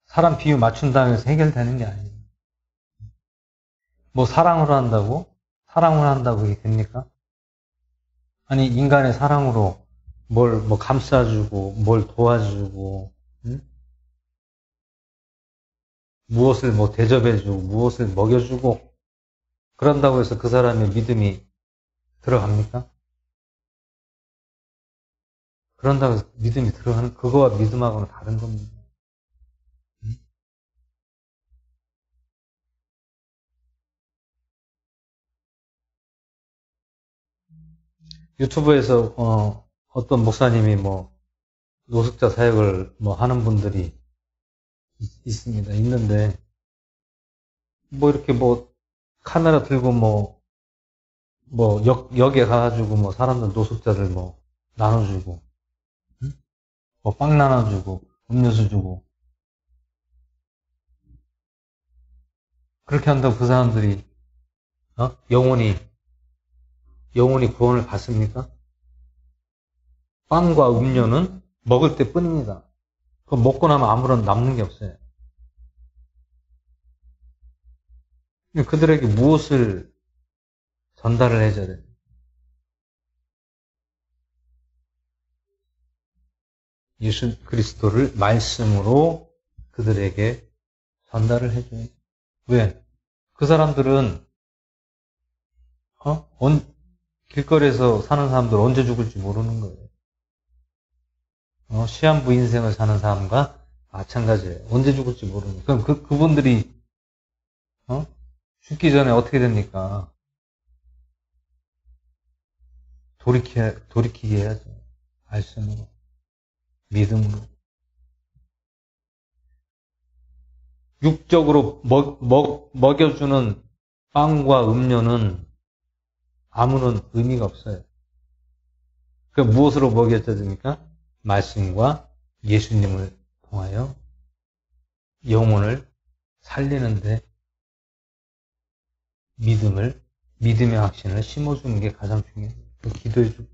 사람 비유 맞춘다고 해서 해결되는 게 아니에요. 뭐 사랑으로 한다고? 사랑으로 한다고 이게 됩니까? 아니 인간의 사랑으로 뭘 뭐 감싸주고 뭘 도와주고 응? 무엇을 뭐 대접해주고 무엇을 먹여주고 그런다고 해서 그 사람의 믿음이 들어갑니까? 그런다고 해서 믿음이 들어가는 그거와 믿음하고는 다른 겁니다. 응? 유튜브에서 어떤 목사님이 뭐 노숙자 사역을 뭐 하는 분들이 있습니다. 있는데 뭐 이렇게 뭐 카메라 들고 뭐 역에 가가지고 뭐 사람들 노숙자들 뭐 나눠주고 응? 뭐 빵 나눠주고 음료수 주고 그렇게 한다고 그 사람들이 영원히 구원을 받습니까? 빵과 음료는 먹을 때 뿐입니다. 그거 먹고 나면 아무런 남는 게 없어요. 그들에게 무엇을 전달을 해줘야 돼요? 예수 그리스도를 말씀으로 그들에게 전달을 해줘야 돼요. 왜? 그 사람들은 길거리에서 사는 사람들 언제 죽을지 모르는 거예요. 시한부 인생을 사는 사람과 마찬가지예요. 언제 죽을지 모르는 거예요. 그럼 그분들이 죽기 전에 어떻게 됩니까? 돌이키게 해야죠. 말씀으로, 믿음으로. 육적으로 먹여주는 빵과 음료는 아무런 의미가 없어요. 그 무엇으로 먹여줘야 됩니까? 말씀과 예수님을 통하여 영혼을 살리는데 믿음의 확신을 심어주는 게 가장 중요해요. 기도해주고.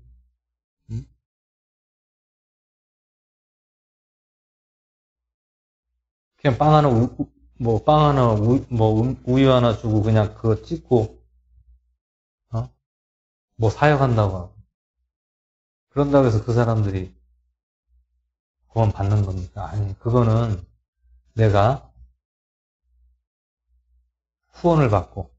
그냥 빵 하나, 우유 하나 주고 그냥 그거 찍고, 뭐 사역한다고 하고. 그런다고 해서 그 사람들이 구원 받는 겁니까? 아니, 그거는 내가 후원을 받고,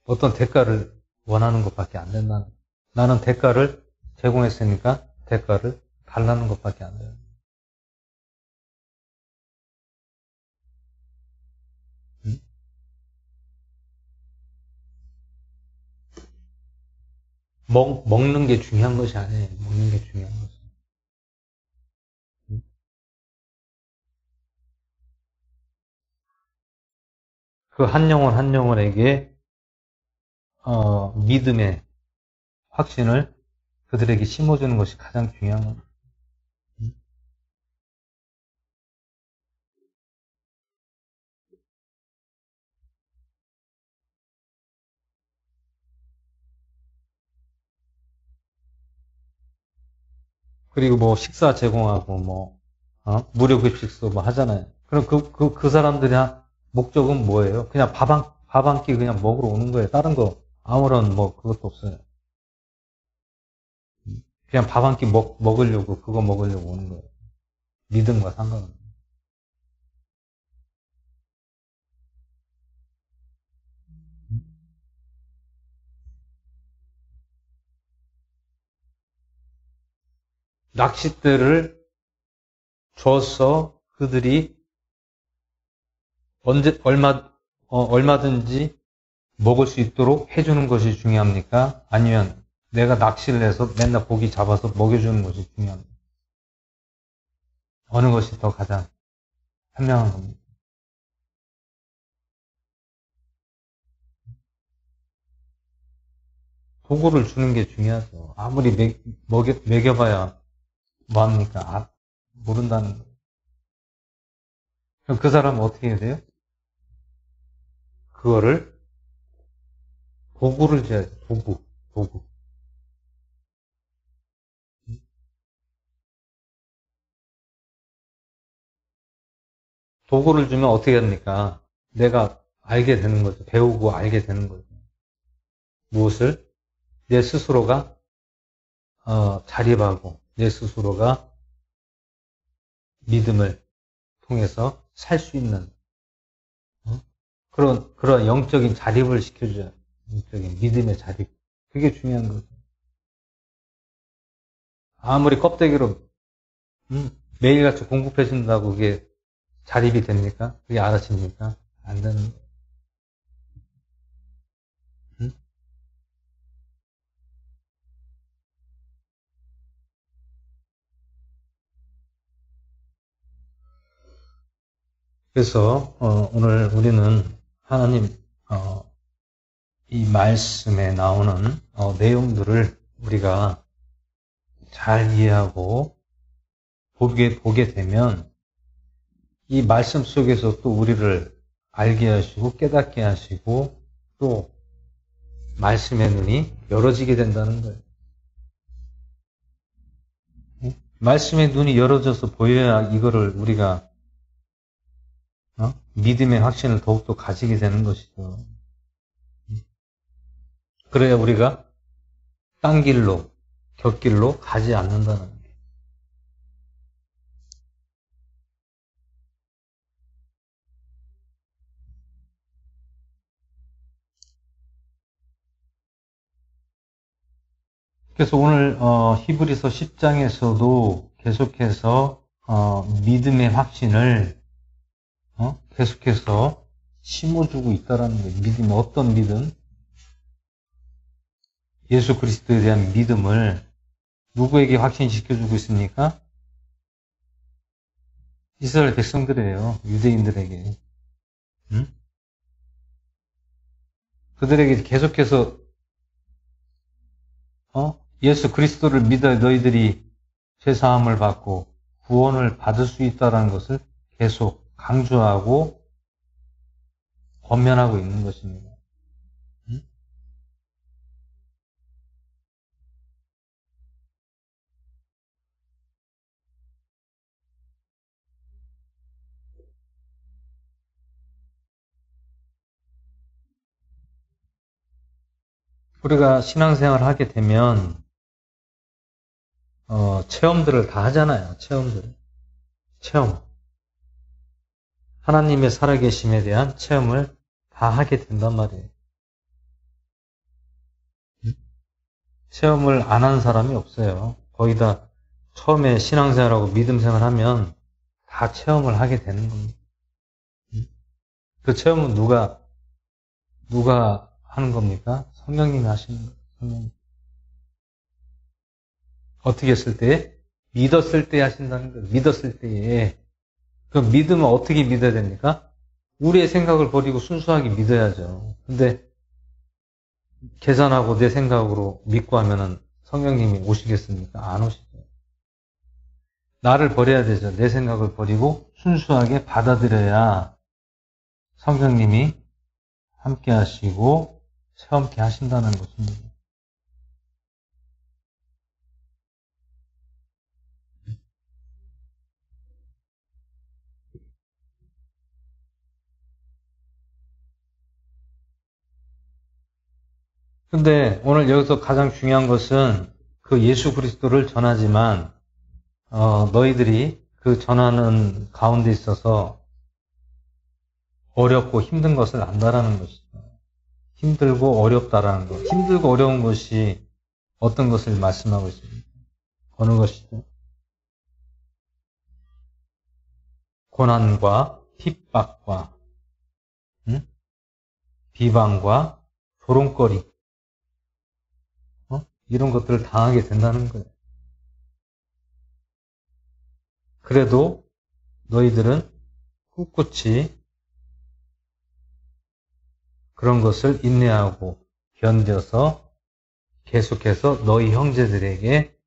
어떤 대가를 원하는 것밖에 안 된다는 거예요. 나는 대가를 제공했으니까 대가를 달라는 것밖에 안 돼요. 먹는 게 중요한 것이 아니에요. 먹는 게 중요한 것이. 그 한 영혼 한 영혼에게 믿음의 확신을 그들에게 심어주는 것이 가장 중요한 겁니다. 그리고 뭐 식사 제공하고 무료 급식소 뭐 하잖아요. 그럼 그 사람들이 목적은 뭐예요? 그냥 밥 한 끼 그냥 먹으러 오는 거예요. 다른 거 아무런 그것도 없어요. 그냥 밥 한 끼 먹으려고 그거 먹으려고 오는 거예요. 믿음과 상관없는. 낚싯대를 줘서 그들이 얼마든지 먹을 수 있도록 해주는 것이 중요합니까? 아니면 내가 낚시를 해서 맨날 고기 잡아서 먹여주는 것이 중요합니까? 어느 것이 더 가장 현명한 겁니다. 도구를 주는 게 중요하죠. 아무리 먹여봐야 뭐합니까? 모른다는 거예요. 그럼 그 사람은 어떻게 해야 돼요? 그거를 도구를 줘야죠. 도구. 도구를 주면 어떻게 합니까? 내가 알게 되는 거죠. 배우고 알게 되는 거죠. 무엇을? 내 스스로가 자립하고 내 스스로가 믿음을 통해서 살 수 있는 그런 영적인 자립을 시켜줘야 영적인 믿음의 자립. 그게 중요한 거죠. 아무리 껍데기로 매일같이 공급해준다고 그게 자립이 됩니까? 그게 알아집니까? 안 되는 거예요. 그래서 오늘 우리는 하나님 이 말씀에 나오는 내용들을 우리가 잘 이해하고 보게 되면 이 말씀 속에서 또 우리를 알게 하시고 깨닫게 하시고 또 말씀의 눈이 열어지게 된다는 거예요. 말씀의 눈이 열어져서 보여야 이거를 우리가 믿음의 확신을 더욱더 가지게 되는 것이죠. 그래야 우리가 딴 길로, 곁길로 가지 않는다는 거예요. 그래서 오늘 히브리서 10장에서도 계속해서 믿음의 확신을 계속해서 심어주고 있다라는 거예요. 믿음이 어떤 믿음? 예수 그리스도에 대한 믿음을 누구에게 확신시켜주고 있습니까? 이스라엘 백성들이에요. 유대인들에게. 그들에게 계속해서 예수 그리스도를 믿어 너희들이 죄사함을 받고 구원을 받을 수 있다는 것을 계속 강조하고 권면하고 있는 것입니다. 우리가 신앙생활을 하게 되면 체험들을 다 하잖아요. 체험. 하나님의 살아계심에 대한 체험을 다 하게 된단 말이에요. 체험을 안 한 사람이 없어요. 거의 다 처음에 신앙생활하고 믿음생활하면 다 체험을 하게 되는 겁니다. 그 체험은 누가 하는 겁니까? 성령님이 하시는 거예요. 성령님. 어떻게 했을 때? 믿었을 때 하신다는 거예요. 믿었을 때에. 그 믿음은 어떻게 믿어야 됩니까? 우리의 생각을 버리고 순수하게 믿어야죠. 근데 계산하고 내 생각으로 믿고 하면은 성령님이 오시겠습니까? 안 오시죠. 나를 버려야 되죠. 내 생각을 버리고 순수하게 받아들여야 성령님이 함께 하시고 체험케 하신다는 것입니다. 근데 오늘 여기서 가장 중요한 것은 그 예수 그리스도를 전하지만 너희들이 그 전하는 가운데 있어서 어렵고 힘든 것을 안다라는 것이죠. 힘들고 어렵다라는 것. 힘들고 어려운 것이 어떤 것을 말씀하고 있습니까? 어느 것이죠? 고난과 핍박과 비방과 조롱거리 이런 것들을 당하게 된다는 거예요. 그래도 너희들은 꿋꿋이 그런 것을 인내하고 견뎌서 계속해서 너희 형제들에게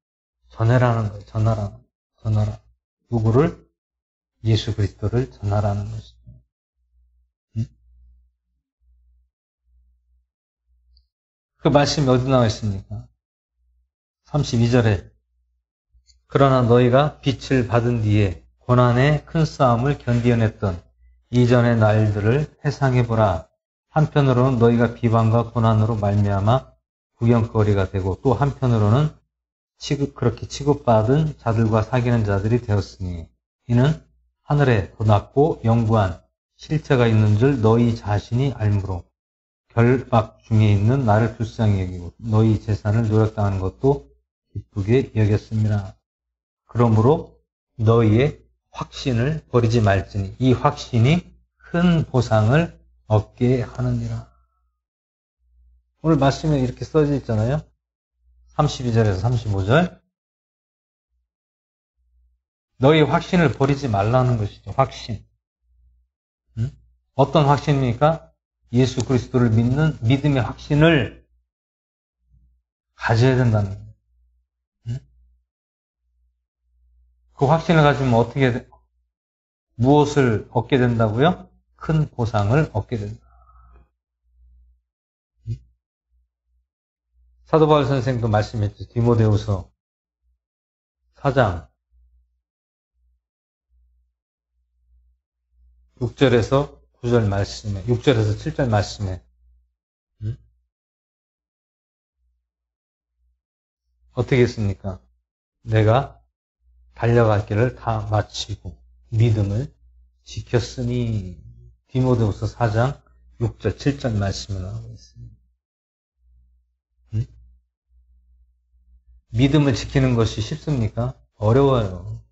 전하라는 거예요. 전하라. 누구를? 예수 그리스도를 전하라는 것이죠. 그 말씀이 어디 나와 있습니까? 32절에 그러나 너희가 빛을 받은 뒤에 고난의 큰 싸움을 견디어냈던 이전의 날들을 회상해보라. 한편으로는 너희가 비방과 고난으로 말미암아 구경거리가 되고 또 한편으로는 그렇게 취급받은 자들과 사귀는 자들이 되었으니 이는 하늘에 더 낮고 영구한 실체가 있는 줄 너희 자신이 알므로 결박 중에 있는 나를 불쌍히 여기고 너희 재산을 노력당하는 것도 기쁘게 여겼습니다. 그러므로 너희의 확신을 버리지 말지니 이 확신이 큰 보상을 얻게 하느니라. 오늘 말씀에 이렇게 써져 있잖아요. 32절에서 35절. 너희 확신을 버리지 말라는 것이죠. 확신. 어떤 확신입니까? 예수 그리스도를 믿는 믿음의 확신을 가져야 된다는 거예요. 그 확신을 가지면 어떻게 무엇을 얻게 된다고요? 큰 보상을 얻게 된다. 사도 바울 선생도 말씀했죠. 디모데후서 4장 6절에서 9절 말씀에 6절에서 7절 말씀에 어떻게 했습니까? 내가 달려갈 길을 다 마치고 믿음을 지켰으니 디모데후서 4장 6절 7절 말씀에 나오고 있습니다. 믿음을 지키는 것이 쉽습니까? 어려워요.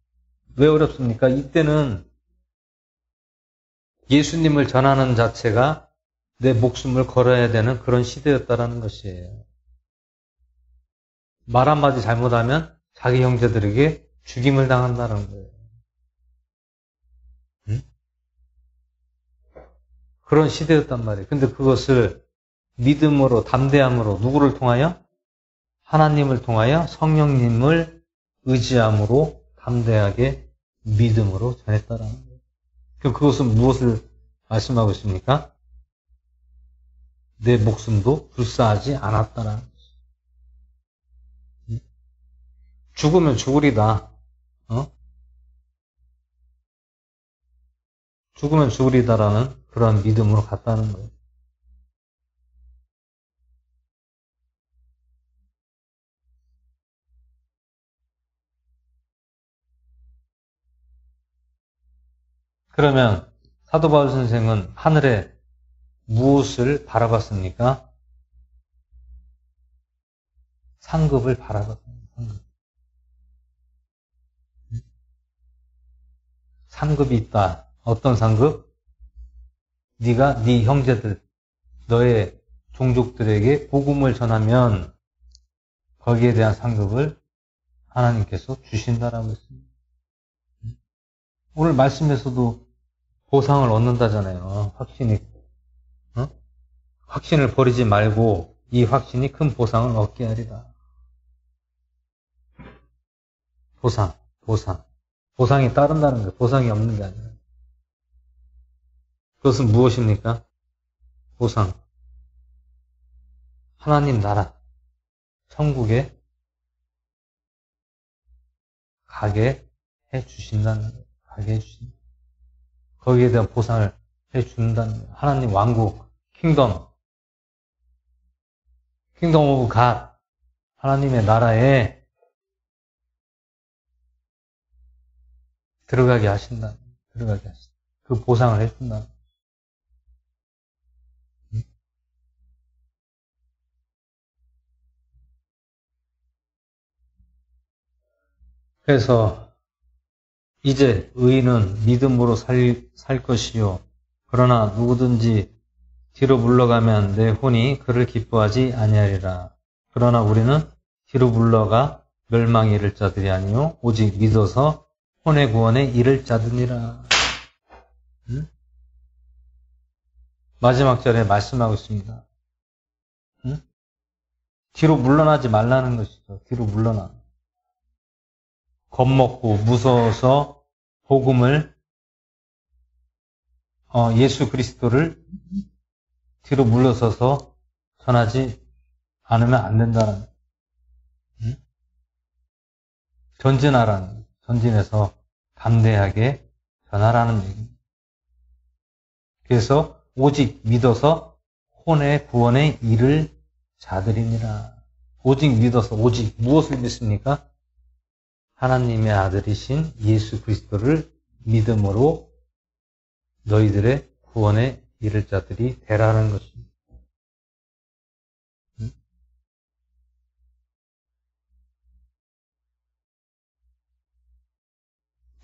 왜 어렵습니까? 이때는 예수님을 전하는 자체가 내 목숨을 걸어야 되는 그런 시대였다라는 것이에요. 말 한마디 잘못하면 자기 형제들에게 죽임을 당한다는 거예요. 그런 시대였단 말이에요. 근데 그것을 믿음으로, 담대함으로 누구를 통하여? 하나님을 통하여 성령님을 의지함으로 담대하게 믿음으로 전했다라는 거예요. 그럼 그것은 무엇을 말씀하고 있습니까? 내 목숨도 불사하지 않았다라는 거죠. 죽으면 죽으리다. 죽으면 죽으리다라는 그런 믿음으로 갔다는 거예요. 그러면 사도 바울 선생은 하늘에 무엇을 바라봤습니까? 상급을 바라봤습니다. 상급이 있다. 어떤 상급? 네가 네 형제들, 너의 종족들에게 복음을 전하면 거기에 대한 상급을 하나님께서 주신다라고 했습니다. 오늘 말씀에서도 보상을 얻는다잖아요. 확신을 버리지 말고 이 확신이 큰 보상을 얻게 하리라. 보상이 따른다는 거예요. 보상이 없는 게 아니라. 그것은 무엇입니까? 보상. 하나님 나라, 천국에 가게 해주신다는 거예요. 가게 해주신다. 거기에 대한 보상을 해준다는 거예요. 하나님 왕국, 킹덤 오브 갓, 하나님의 나라에 들어가게 하신다. 그 보상을 해준다. 그래서 이제 의인은 믿음으로 살 것이요. 그러나 누구든지 뒤로 물러가면 내 혼이 그를 기뻐하지 아니하리라. 그러나 우리는 뒤로 물러가 멸망에 이를 자들이 아니요 오직 믿어서 혼의 구원에 이를 자드니라. 응? 마지막 절에 말씀하고 있습니다. 응? 뒤로 물러나지 말라는 것이죠. 뒤로 물러나. 겁먹고 무서워서 복음을 예수 그리스도를 뒤로 물러서서 전하지 않으면 안 된다는. 응? 전진하라는. 전진해서 담대하게 전하라는 얘기입니다. 그래서 오직 믿어서 혼의 구원에 이를 자들이니라. 오직 믿어서, 오직 무엇을 믿습니까? 하나님의 아들이신 예수 그리스도를 믿음으로 너희들의 구원에 이를 자들이 되라는 것입니다.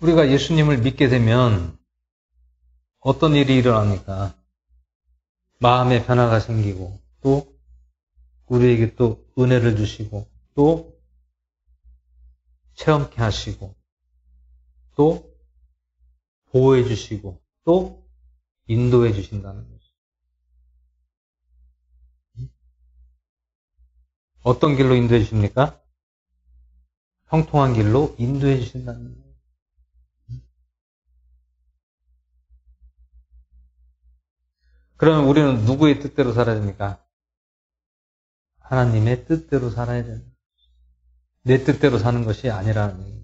우리가 예수님을 믿게 되면 어떤 일이 일어납니까? 마음의 변화가 생기고 또 우리에게 또 은혜를 주시고 또 체험케 하시고 또 보호해 주시고 또 인도해 주신다는 것이죠. 어떤 길로 인도해 주십니까? 형통한 길로 인도해 주신다는 거예요. 그러면 우리는 누구의 뜻대로 살아야 됩니까? 하나님의 뜻대로 살아야 된다. 내 뜻대로 사는 것이 아니라는 얘기예요.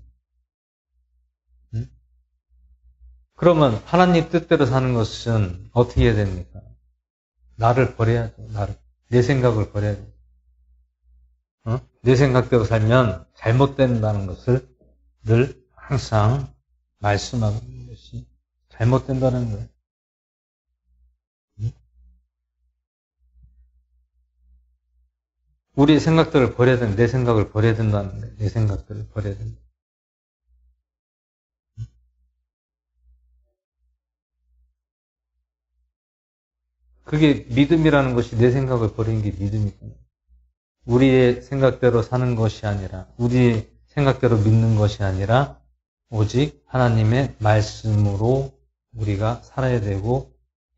그러면 하나님 뜻대로 사는 것은 어떻게 해야 됩니까? 나를 버려야죠. 내 생각을 버려야 돼요. 내 생각대로 살면 잘못된다는 것을 늘 항상 말씀하고 있는 것이 잘못된다는 거예요. 우리의 생각들을 버려야 된다. 내 생각을 버려야 된다는 거예요. 내 생각들을 버려야 된다. 그게 믿음이라는 것이 내 생각을 버리는 게 믿음이구나. 우리의 생각대로 사는 것이 아니라, 우리의 생각대로 믿는 것이 아니라, 오직 하나님의 말씀으로 우리가 살아야 되고,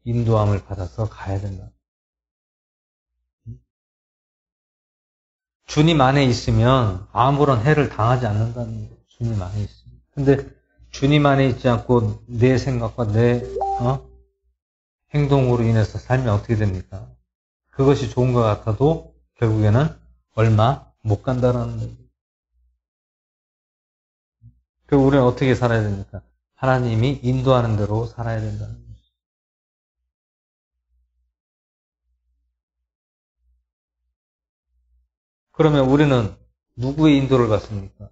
인도함을 받아서 가야 된다. 주님 안에 있으면 아무런 해를 당하지 않는다는 거예요. 주님 안에 있으면. 근데 주님 안에 있지 않고 내 생각과 내 행동으로 인해서 살면 어떻게 됩니까? 그것이 좋은 것 같아도 결국에는 얼마 못 간다라는 거예요. 그리고 우리는 어떻게 살아야 됩니까? 하나님이 인도하는 대로 살아야 된다는 거예요. 그러면 우리는 누구의 인도를 받습니까?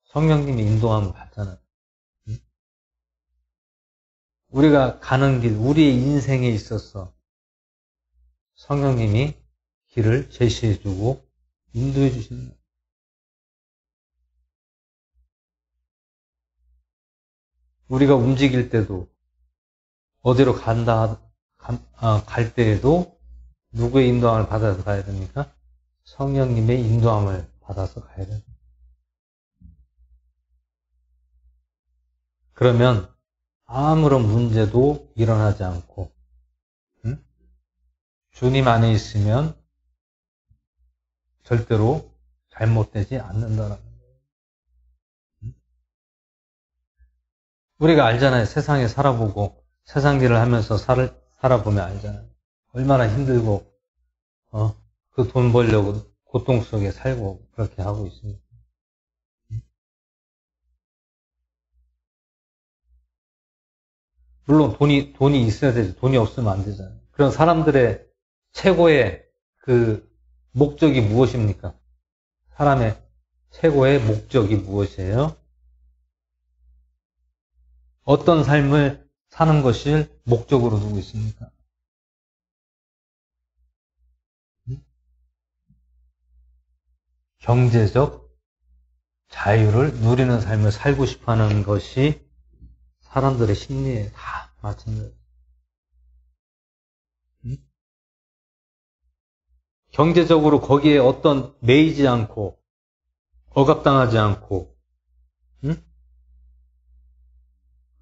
성령님의 인도함을 받잖아요. 우리가 가는 길, 우리의 인생에 있어서 성령님이 길을 제시해주고 인도해 주시는 거예요. 우리가 움직일 때도 어디로 갈 때에도 누구의 인도함을 받아서 가야 됩니까? 성령님의 인도함을 받아서 가야 됩니다. 그러면 아무런 문제도 일어나지 않고 주님 안에 있으면 절대로 잘못되지 않는다는 거예요. 우리가 알잖아요. 세상에 살아보고 세상 일을 하면서 살아보면 알잖아요. 얼마나 힘들고 그 돈 벌려고 고통 속에 살고 그렇게 하고 있습니다. 물론 돈이 있어야 되지. 돈이 없으면 안 되잖아요. 그런 사람들의 최고의 그 목적이 무엇입니까? 사람의 최고의 목적이 무엇이에요? 어떤 삶을 사는 것을 목적으로 두고 있습니까? 경제적 자유를 누리는 삶을 살고 싶어하는 것이 사람들의 심리에 다 마찬가지예요. 경제적으로 거기에 어떤 매이지 않고 억압당하지 않고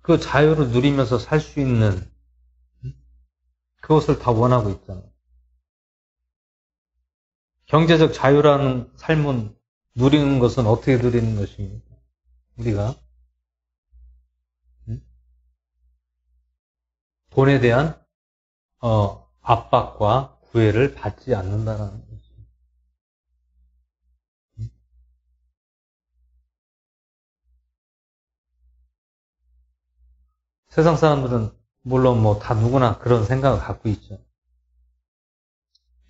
그 자유를 누리면서 살 수 있는 그것을 다 원하고 있잖아요. 경제적 자유라는 삶은 누리는 것은 어떻게 누리는 것입니까? 우리가 돈에 대한 압박과 구애를 받지 않는다는 거죠. 세상 사람들은 물론 뭐 다 누구나 그런 생각을 갖고 있죠.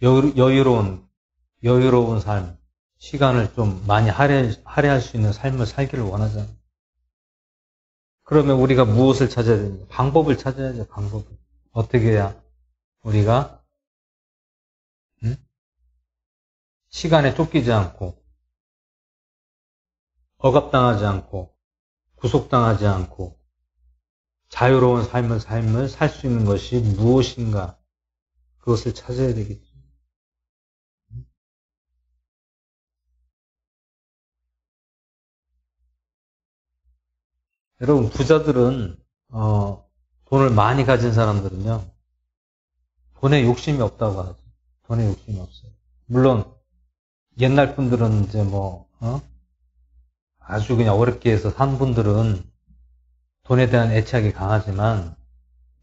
여유로운 삶, 시간을 좀 많이 할애할 수 있는 삶을 살기를 원하잖아요. 그러면 우리가 무엇을 찾아야 됩니까? 방법을 찾아야죠, 방법을. 어떻게 해야 우리가 시간에 쫓기지 않고 억압당하지 않고 구속당하지 않고 자유로운 삶을 살 수 있는 것이 무엇인가? 그것을 찾아야 되겠죠. 여러분, 부자들은 돈을 많이 가진 사람들은요, 돈에 욕심이 없다고 하죠. 돈에 욕심이 없어요. 물론 옛날 분들은 이제 아주 그냥 어렵게 해서 산 분들은 돈에 대한 애착이 강하지만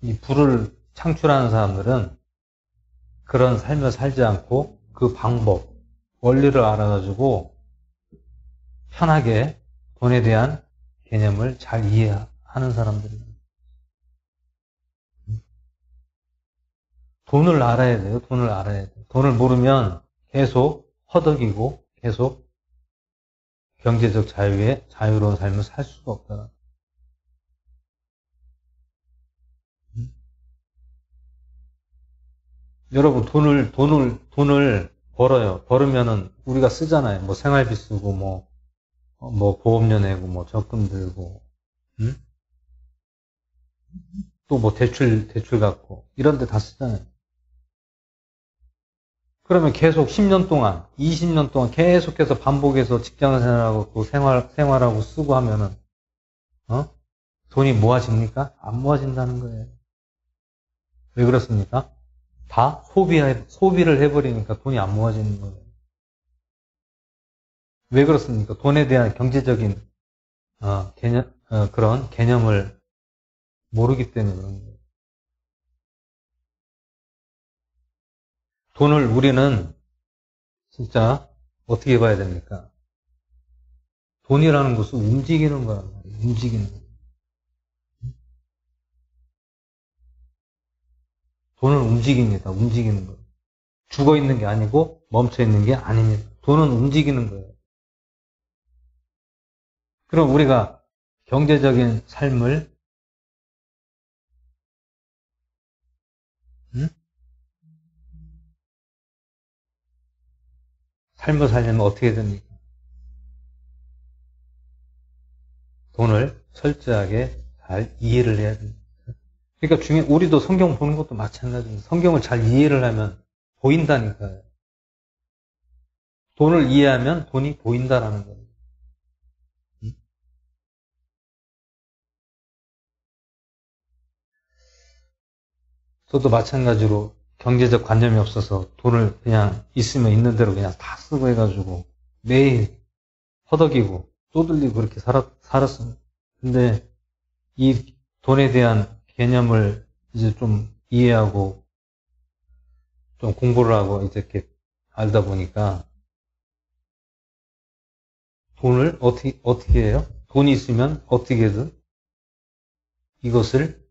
이 부를 창출하는 사람들은 그런 삶을 살지 않고 그 방법, 원리를 알아가지고 편하게 돈에 대한 개념을 잘 이해하는 사람들입니다. 돈을 알아야 돼요. 돈을 알아야 돼요. 돈을 모르면 계속 허덕이고 계속 경제적 자유로운 삶을 살 수가 없다. 여러분, 돈을 벌어요. 벌으면은 우리가 쓰잖아요. 뭐 생활비 쓰고, 뭐 보험료 내고, 뭐 적금 들고, 또 뭐 대출 갖고, 이런 데 다 쓰잖아요. 그러면 계속 10년 동안, 20년 동안 계속해서 반복해서 직장 생활하고 또 생활하고 쓰고 하면은, 돈이 모아집니까? 안 모아진다는 거예요. 왜 그렇습니까? 다 소비를 해버리니까 돈이 안 모아지는 거예요. 왜 그렇습니까? 돈에 대한 경제적인 그런 개념을 모르기 때문에 그런 거예요. 돈을 우리는 진짜 어떻게 봐야 됩니까? 돈이라는 것은 움직이는 거란 말이에요. 움직이는 거예요. 돈은 움직입니다. 움직이는 거예요. 죽어 있는 게 아니고 멈춰 있는 게 아닙니다. 돈은 움직이는 거예요. 그럼 우리가 경제적인 삶을 살려면 어떻게 됩니까? 돈을 철저하게 잘 이해를 해야 됩니다. 그러니까 우리도 성경 보는 것도 마찬가지입니다. 성경을 잘 이해를 하면 보인다니까요. 돈을 이해하면 돈이 보인다라는 거예요. 저도 마찬가지로 경제적 관념이 없어서 돈을 그냥 있으면 있는 대로 그냥 다 쓰고 해가지고 매일 허덕이고 쪼들리고 그렇게 살았어요. 근데 이 돈에 대한 개념을 이제 좀 이해하고 좀 공부를 하고 이제 이렇게 알다 보니까 돈을 어떻게 해요? 돈이 있으면 어떻게든 이것을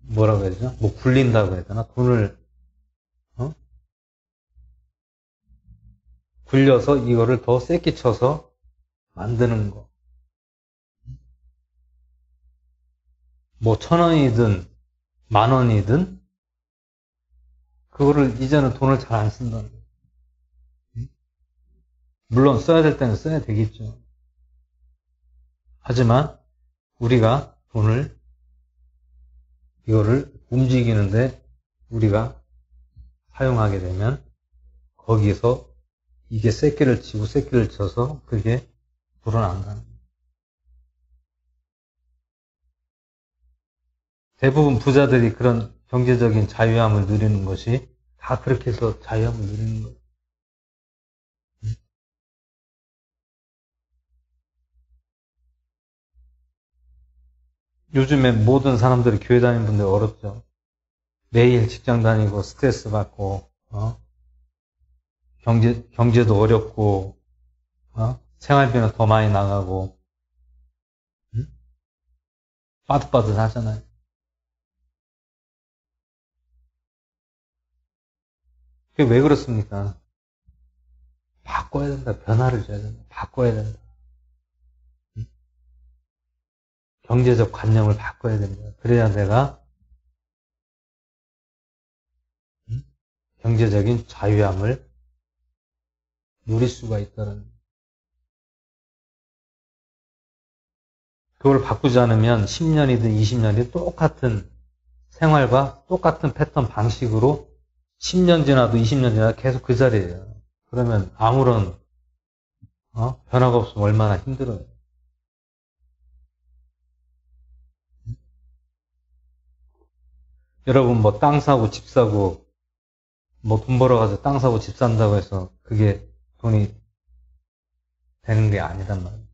뭐라고 해야 되죠? 뭐 굴린다고 해야 되나? 돈을 굴려서 이거를 더 세게 쳐서 만드는 거. 뭐 1,000원이든 10,000원이든 그거를 이제는 돈을 잘 안 쓴다는 거예요. 물론 써야 될 때는 써야 되겠죠. 하지만 우리가 이거를 움직이는데 우리가 사용하게 되면 거기서 이게 쐐기를 치고 쐐기를 쳐서 그게 불어난다는 거예요. 대부분 부자들이 그런 경제적인 자유함을 누리는 것이 다 그렇게 해서 자유함을 누리는 거예요. 요즘에 모든 사람들이 교회 다니는 분들 어렵죠. 매일 직장 다니고 스트레스 받고, 경제도 어렵고, 생활비는 더 많이 나가고, 빠듯빠듯 하잖아요. 그게 왜 그렇습니까? 바꿔야 된다. 변화를 줘야 된다. 바꿔야 된다. 경제적 관념을 바꿔야 된다. 그래야 내가 경제적인 자유함을 누릴 수가 있다는 거예요. 그걸 바꾸지 않으면 10년이든 20년이든 똑같은 생활과 똑같은 패턴 방식으로 10년 지나도 20년 지나도 계속 그 자리예요. 그러면 아무런 변화가 없으면 얼마나 힘들어요. 여러분 뭐 땅 사고 집 사고 뭐 돈 벌어가지고 땅 사고 집 산다고 해서 그게 돈이 되는 게 아니란 말이에요.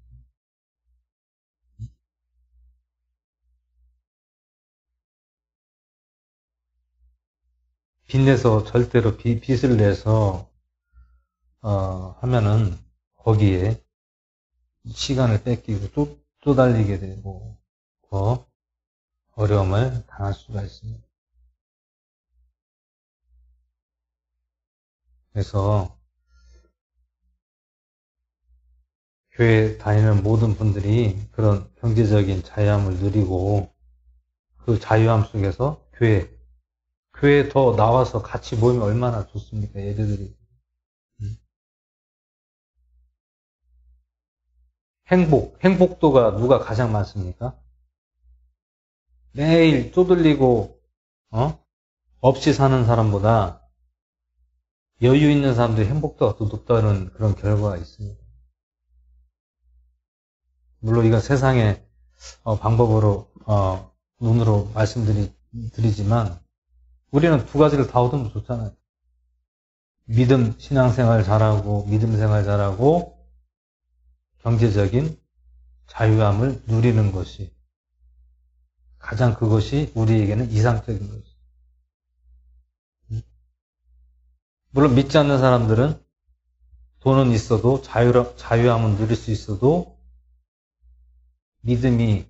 빚내서 절대로 빚을 내서 하면은 거기에 시간을 뺏기고 쫓달리게 되고 더 어려움을 당할 수가 있습니다. 그래서 교회 다니는 모든 분들이 그런 경제적인 자유함을 누리고 그 자유함 속에서 교회에 더 나와서 같이 모이면 얼마나 좋습니까? 예배들이. 행복도가 누가 가장 많습니까? 매일 쪼들리고, 없이 사는 사람보다 여유 있는 사람들이 행복도가 더 높다는 그런 결과가 있습니다. 물론 이건 세상의 방법으로, 눈으로 말씀드리지만, 우리는 두 가지를 다 얻으면 좋잖아요. 신앙생활 잘하고, 믿음 생활 잘하고, 경제적인 자유함을 누리는 것이 가장 그것이 우리에게는 이상적인 것이죠. 물론 믿지 않는 사람들은 돈은 있어도 자유함은 누릴 수 있어도 믿음이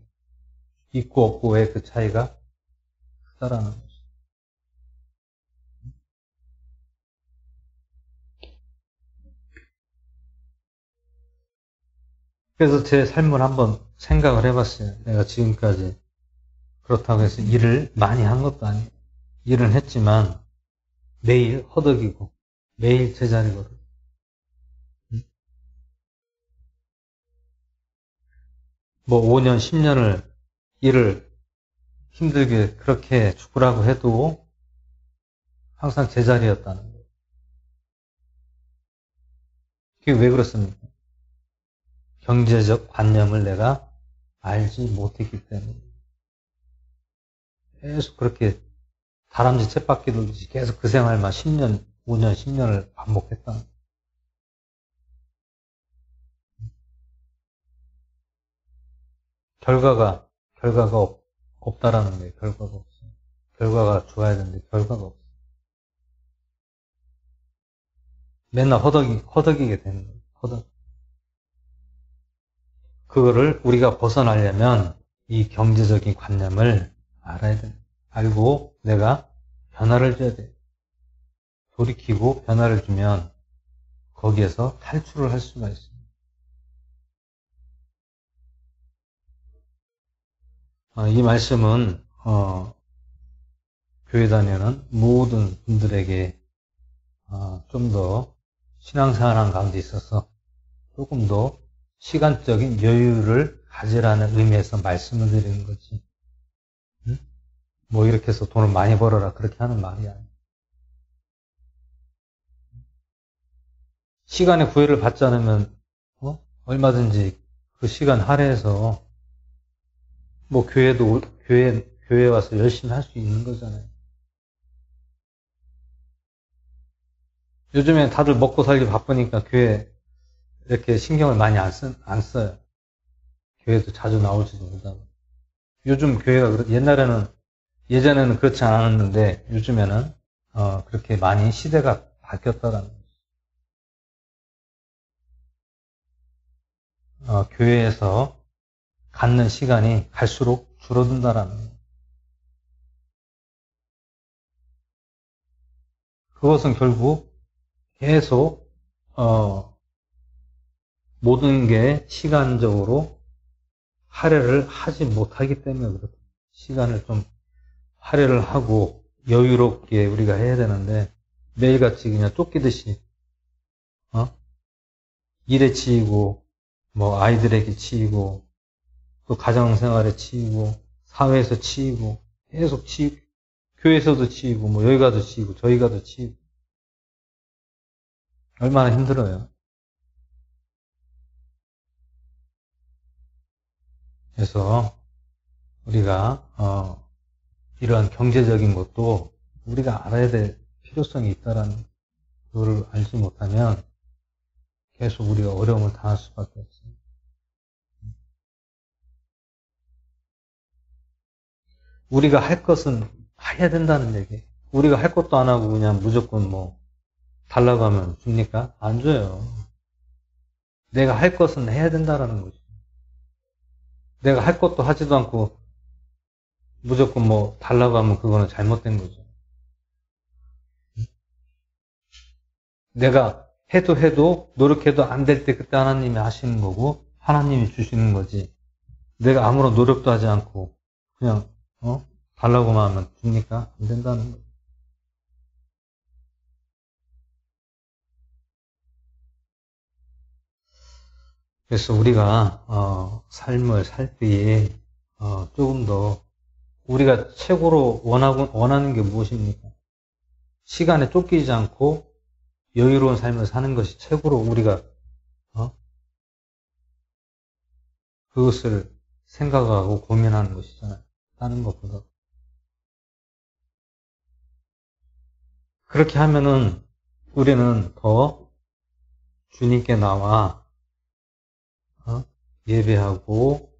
있고 없고의 그 차이가 크다라는 거죠. 그래서 제 삶을 한번 생각을 해봤어요. 내가 지금까지 그렇다고 해서 일을 많이 한 것도 아니에요. 일은 했지만 매일 허덕이고 매일 제자리 걸어. 뭐 5년, 10년을 일을 힘들게 그렇게 죽으라고 해도 항상 제자리였다는 거예요. 그게 왜 그렇습니까? 경제적 관념을 내가 알지 못했기 때문에 계속 그렇게 다람쥐 쳇바퀴 돌듯이 계속 그 생활만 10년, 5년, 10년을 반복했다. 결과가 없다라는 거예요. 결과가 없어요. 결과가 좋아야 되는데 결과가 없어요. 맨날 허덕이게 되는 거예요. 그거를 우리가 벗어나려면 이 경제적인 관념을 알아야 돼요. 알고 내가 변화를 줘야 돼요. 돌이키고 변화를 주면 거기에서 탈출을 할 수가 있습니다. 이 말씀은 교회 다니는 모든 분들에게 좀 더 신앙생활하는 가운데 있어서 조금 더 시간적인 여유를 가지라는 의미에서 말씀을 드리는 거지. 뭐 이렇게 해서 돈을 많이 벌어라 그렇게 하는 말이 아니에요. 시간의 구애를 받지 않으면 얼마든지 그 시간 할애해서 뭐 교회 교회에 와서 열심히 할 수 있는 거잖아요. 요즘에 다들 먹고 살기 바쁘니까 교회 이렇게 신경을 많이 안 써요. 교회도 자주 나오지도 못하고. 요즘 교회가 예전에는 그렇지 않았는데 요즘에는 그렇게 많이 시대가 바뀌었다라는 거죠. 교회에서 갖는 시간이 갈수록 줄어든다라는 거예요. 그것은 결국 계속 모든 게 시간적으로 할애를 하지 못하기 때문에 그렇다. 시간을 좀 할애를 하고 여유롭게 우리가 해야 되는데 매일같이 그냥 쫓기듯이 일에 치이고 뭐 아이들에게 치이고 또 가정생활에 치이고 사회에서 치이고 계속 치이고 교회에서도 치이고 뭐 여기 가도 치이고 저희 가도 치이고 얼마나 힘들어요. 그래서 우리가 이러한 경제적인 것도 우리가 알아야 될 필요성이 있다라는 그거를 알지 못하면 계속 우리가 어려움을 당할 수밖에 없어요. 우리가 할 것은 해야 된다는 얘기. 우리가 할 것도 안 하고 그냥 무조건 뭐 달라고 하면 줍니까? 안 줘요. 내가 할 것은 해야 된다라는 거죠. 내가 할 것도 하지도 않고 무조건 뭐 달라고 하면 그거는 잘못된 거죠. 내가 해도 노력해도 안 될 때 그때 하나님이 하시는 거고 하나님이 주시는 거지. 내가 아무런 노력도 하지 않고 그냥 달라고만 하면 줍니까? 안 된다는 거죠. 그래서 우리가 삶을 살 때에 조금 더 우리가 최고로 원하는 게 무엇입니까? 시간에 쫓기지 않고 여유로운 삶을 사는 것이 최고로 우리가 그것을 생각하고 고민하는 것이잖아요. 다른 것보다. 그렇게 하면은 우리는 더 주님께 나와 예배하고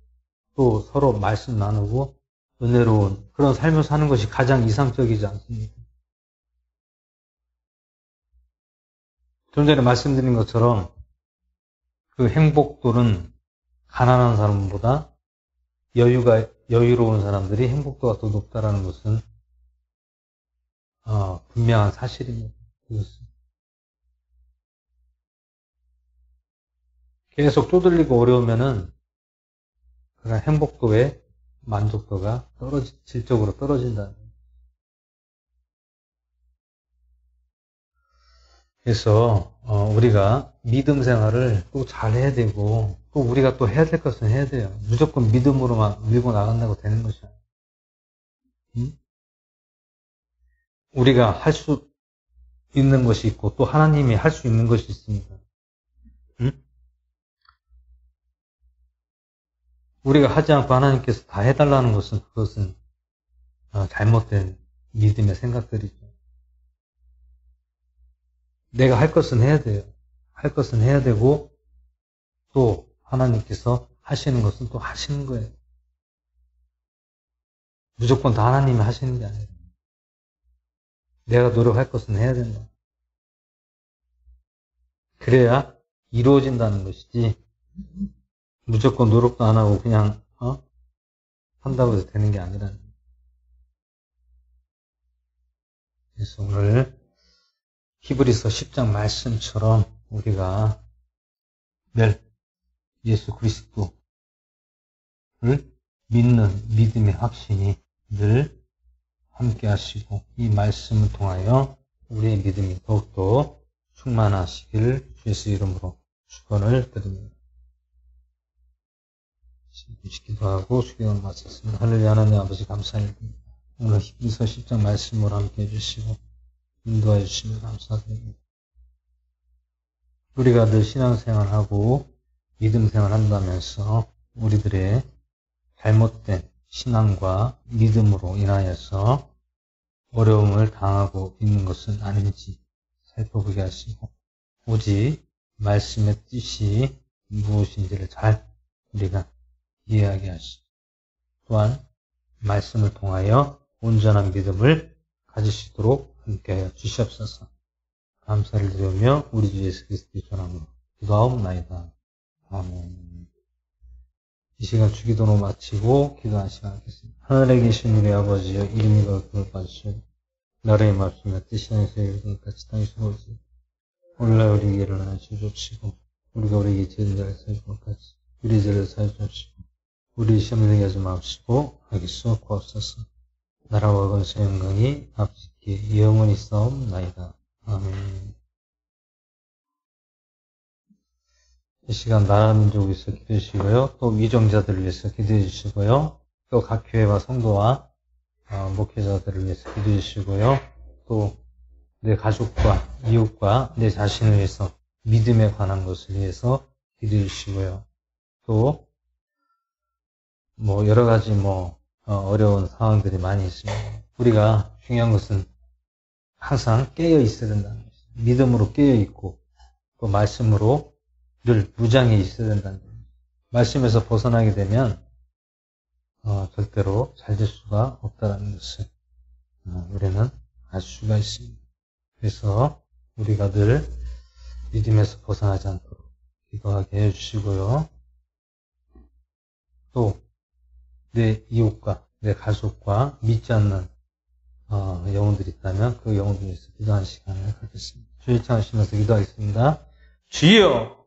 또 서로 말씀 나누고 은혜로운 그런 삶을 사는 것이 가장 이상적이지 않습니까? 좀 전에 말씀드린 것처럼 그 행복도는 가난한 사람보다 여유로운 사람들이 행복도가 더 높다라는 것은 분명한 사실입니다. 그것은. 계속 쪼들리고 어려우면은 그런 행복도의 만족도가 질적으로 떨어진다는 거예요. 그래서 우리가 믿음 생활을 또 잘 해야 되고 또 우리가 또 해야 될 것은 해야 돼요. 무조건 믿음으로만 밀고 나간다고 되는 것이 아니에요. 우리가 할 수 있는 것이 있고 또 하나님이 할 수 있는 것이 있습니다. 우리가 하지 않고 하나님께서 다 해달라는 것은 그것은 잘못된 믿음의 생각들이죠. 내가 할 것은 해야 돼요. 할 것은 해야 되고 또 하나님께서 하시는 것은 또 하시는 거예요. 무조건 다 하나님이 하시는 게 아니에요. 내가 노력할 것은 해야 된다. 그래야 이루어진다는 것이지 무조건 노력도 안 하고 그냥 한다고 해서 되는 게 아니라는 거예요. 그래서 오늘 히브리서 10장 말씀처럼 우리가 늘 예수 그리스도를 믿는 믿음의 확신이 늘 함께 하시고 이 말씀을 통하여 우리의 믿음이 더욱더 충만하시기를 주 예수 이름으로 축원을 드립니다. 기도하고 수경을 마쳤습니다. 하늘의 하나님 아버지 감사합니다. 오늘 히브리서 10장 말씀으로 함께 해주시고 인도해 주시면 감사드립니다. 우리가 늘 신앙생활하고 믿음생활 한다면서 우리들의 잘못된 신앙과 믿음으로 인하여서 어려움을 당하고 있는 것은 아닌지 살펴보게 하시고 오직 말씀의 뜻이 무엇인지를 잘 우리가 이해하게 하시고 또한 말씀을 통하여 온전한 믿음을 가지시도록 함께하여 주시옵소서. 감사를 드리며 우리 주 예수 그리스도의 전함으로 기도하옵나이다. 아멘. 이 시간 주기도로 마치고 기도하는 시간 하겠습니다. 하늘에 계신 우리 아버지여 이름이 거룩히 받으시오. 나라의 말씀에 뜻이 안에서 이루어같이 땅에서 오지. 오늘날 우리에게 일어나 주옵시고 우리가 우리에게 죄진 자를 사해주고 같이 우리 죄를 사해 주옵시고 우리 시험에 들게 하지 마옵시고 하기수 구하옵소서. 나라와 권세 영광이 아버지께 영원히 싸움나이다. 아멘. 이 시간 나라 민족을 위해서 기도해 주시고요. 또 위정자들을 위해서 기도해 주시고요. 또 각 교회와 성도와 목회자들을 위해서 기도해 주시고요. 또 내 가족과 이웃과 내 자신을 위해서 믿음에 관한 것을 위해서 기도해 주시고요. 또 여러 가지 어려운 상황들이 많이 있습니다. 우리가 중요한 것은 항상 깨어 있어야 된다는 것입니다. 믿음으로 깨어 있고 또 말씀으로 늘 무장해 있어야 된다는 겁니다. 말씀에서 벗어나게 되면 절대로 잘 될 수가 없다는 것을 우리는 알 수가 있습니다. 그래서 우리가 늘 믿음에서 벗어나지 않도록 기도하게 해주시고요. 또 내 이웃과 내 가족과 믿지 않는 영혼들이 있다면 그 영혼들에 대해서 기도하는 시간을 갖겠습니다. 주의 창하시면서 기도하겠습니다. 주여!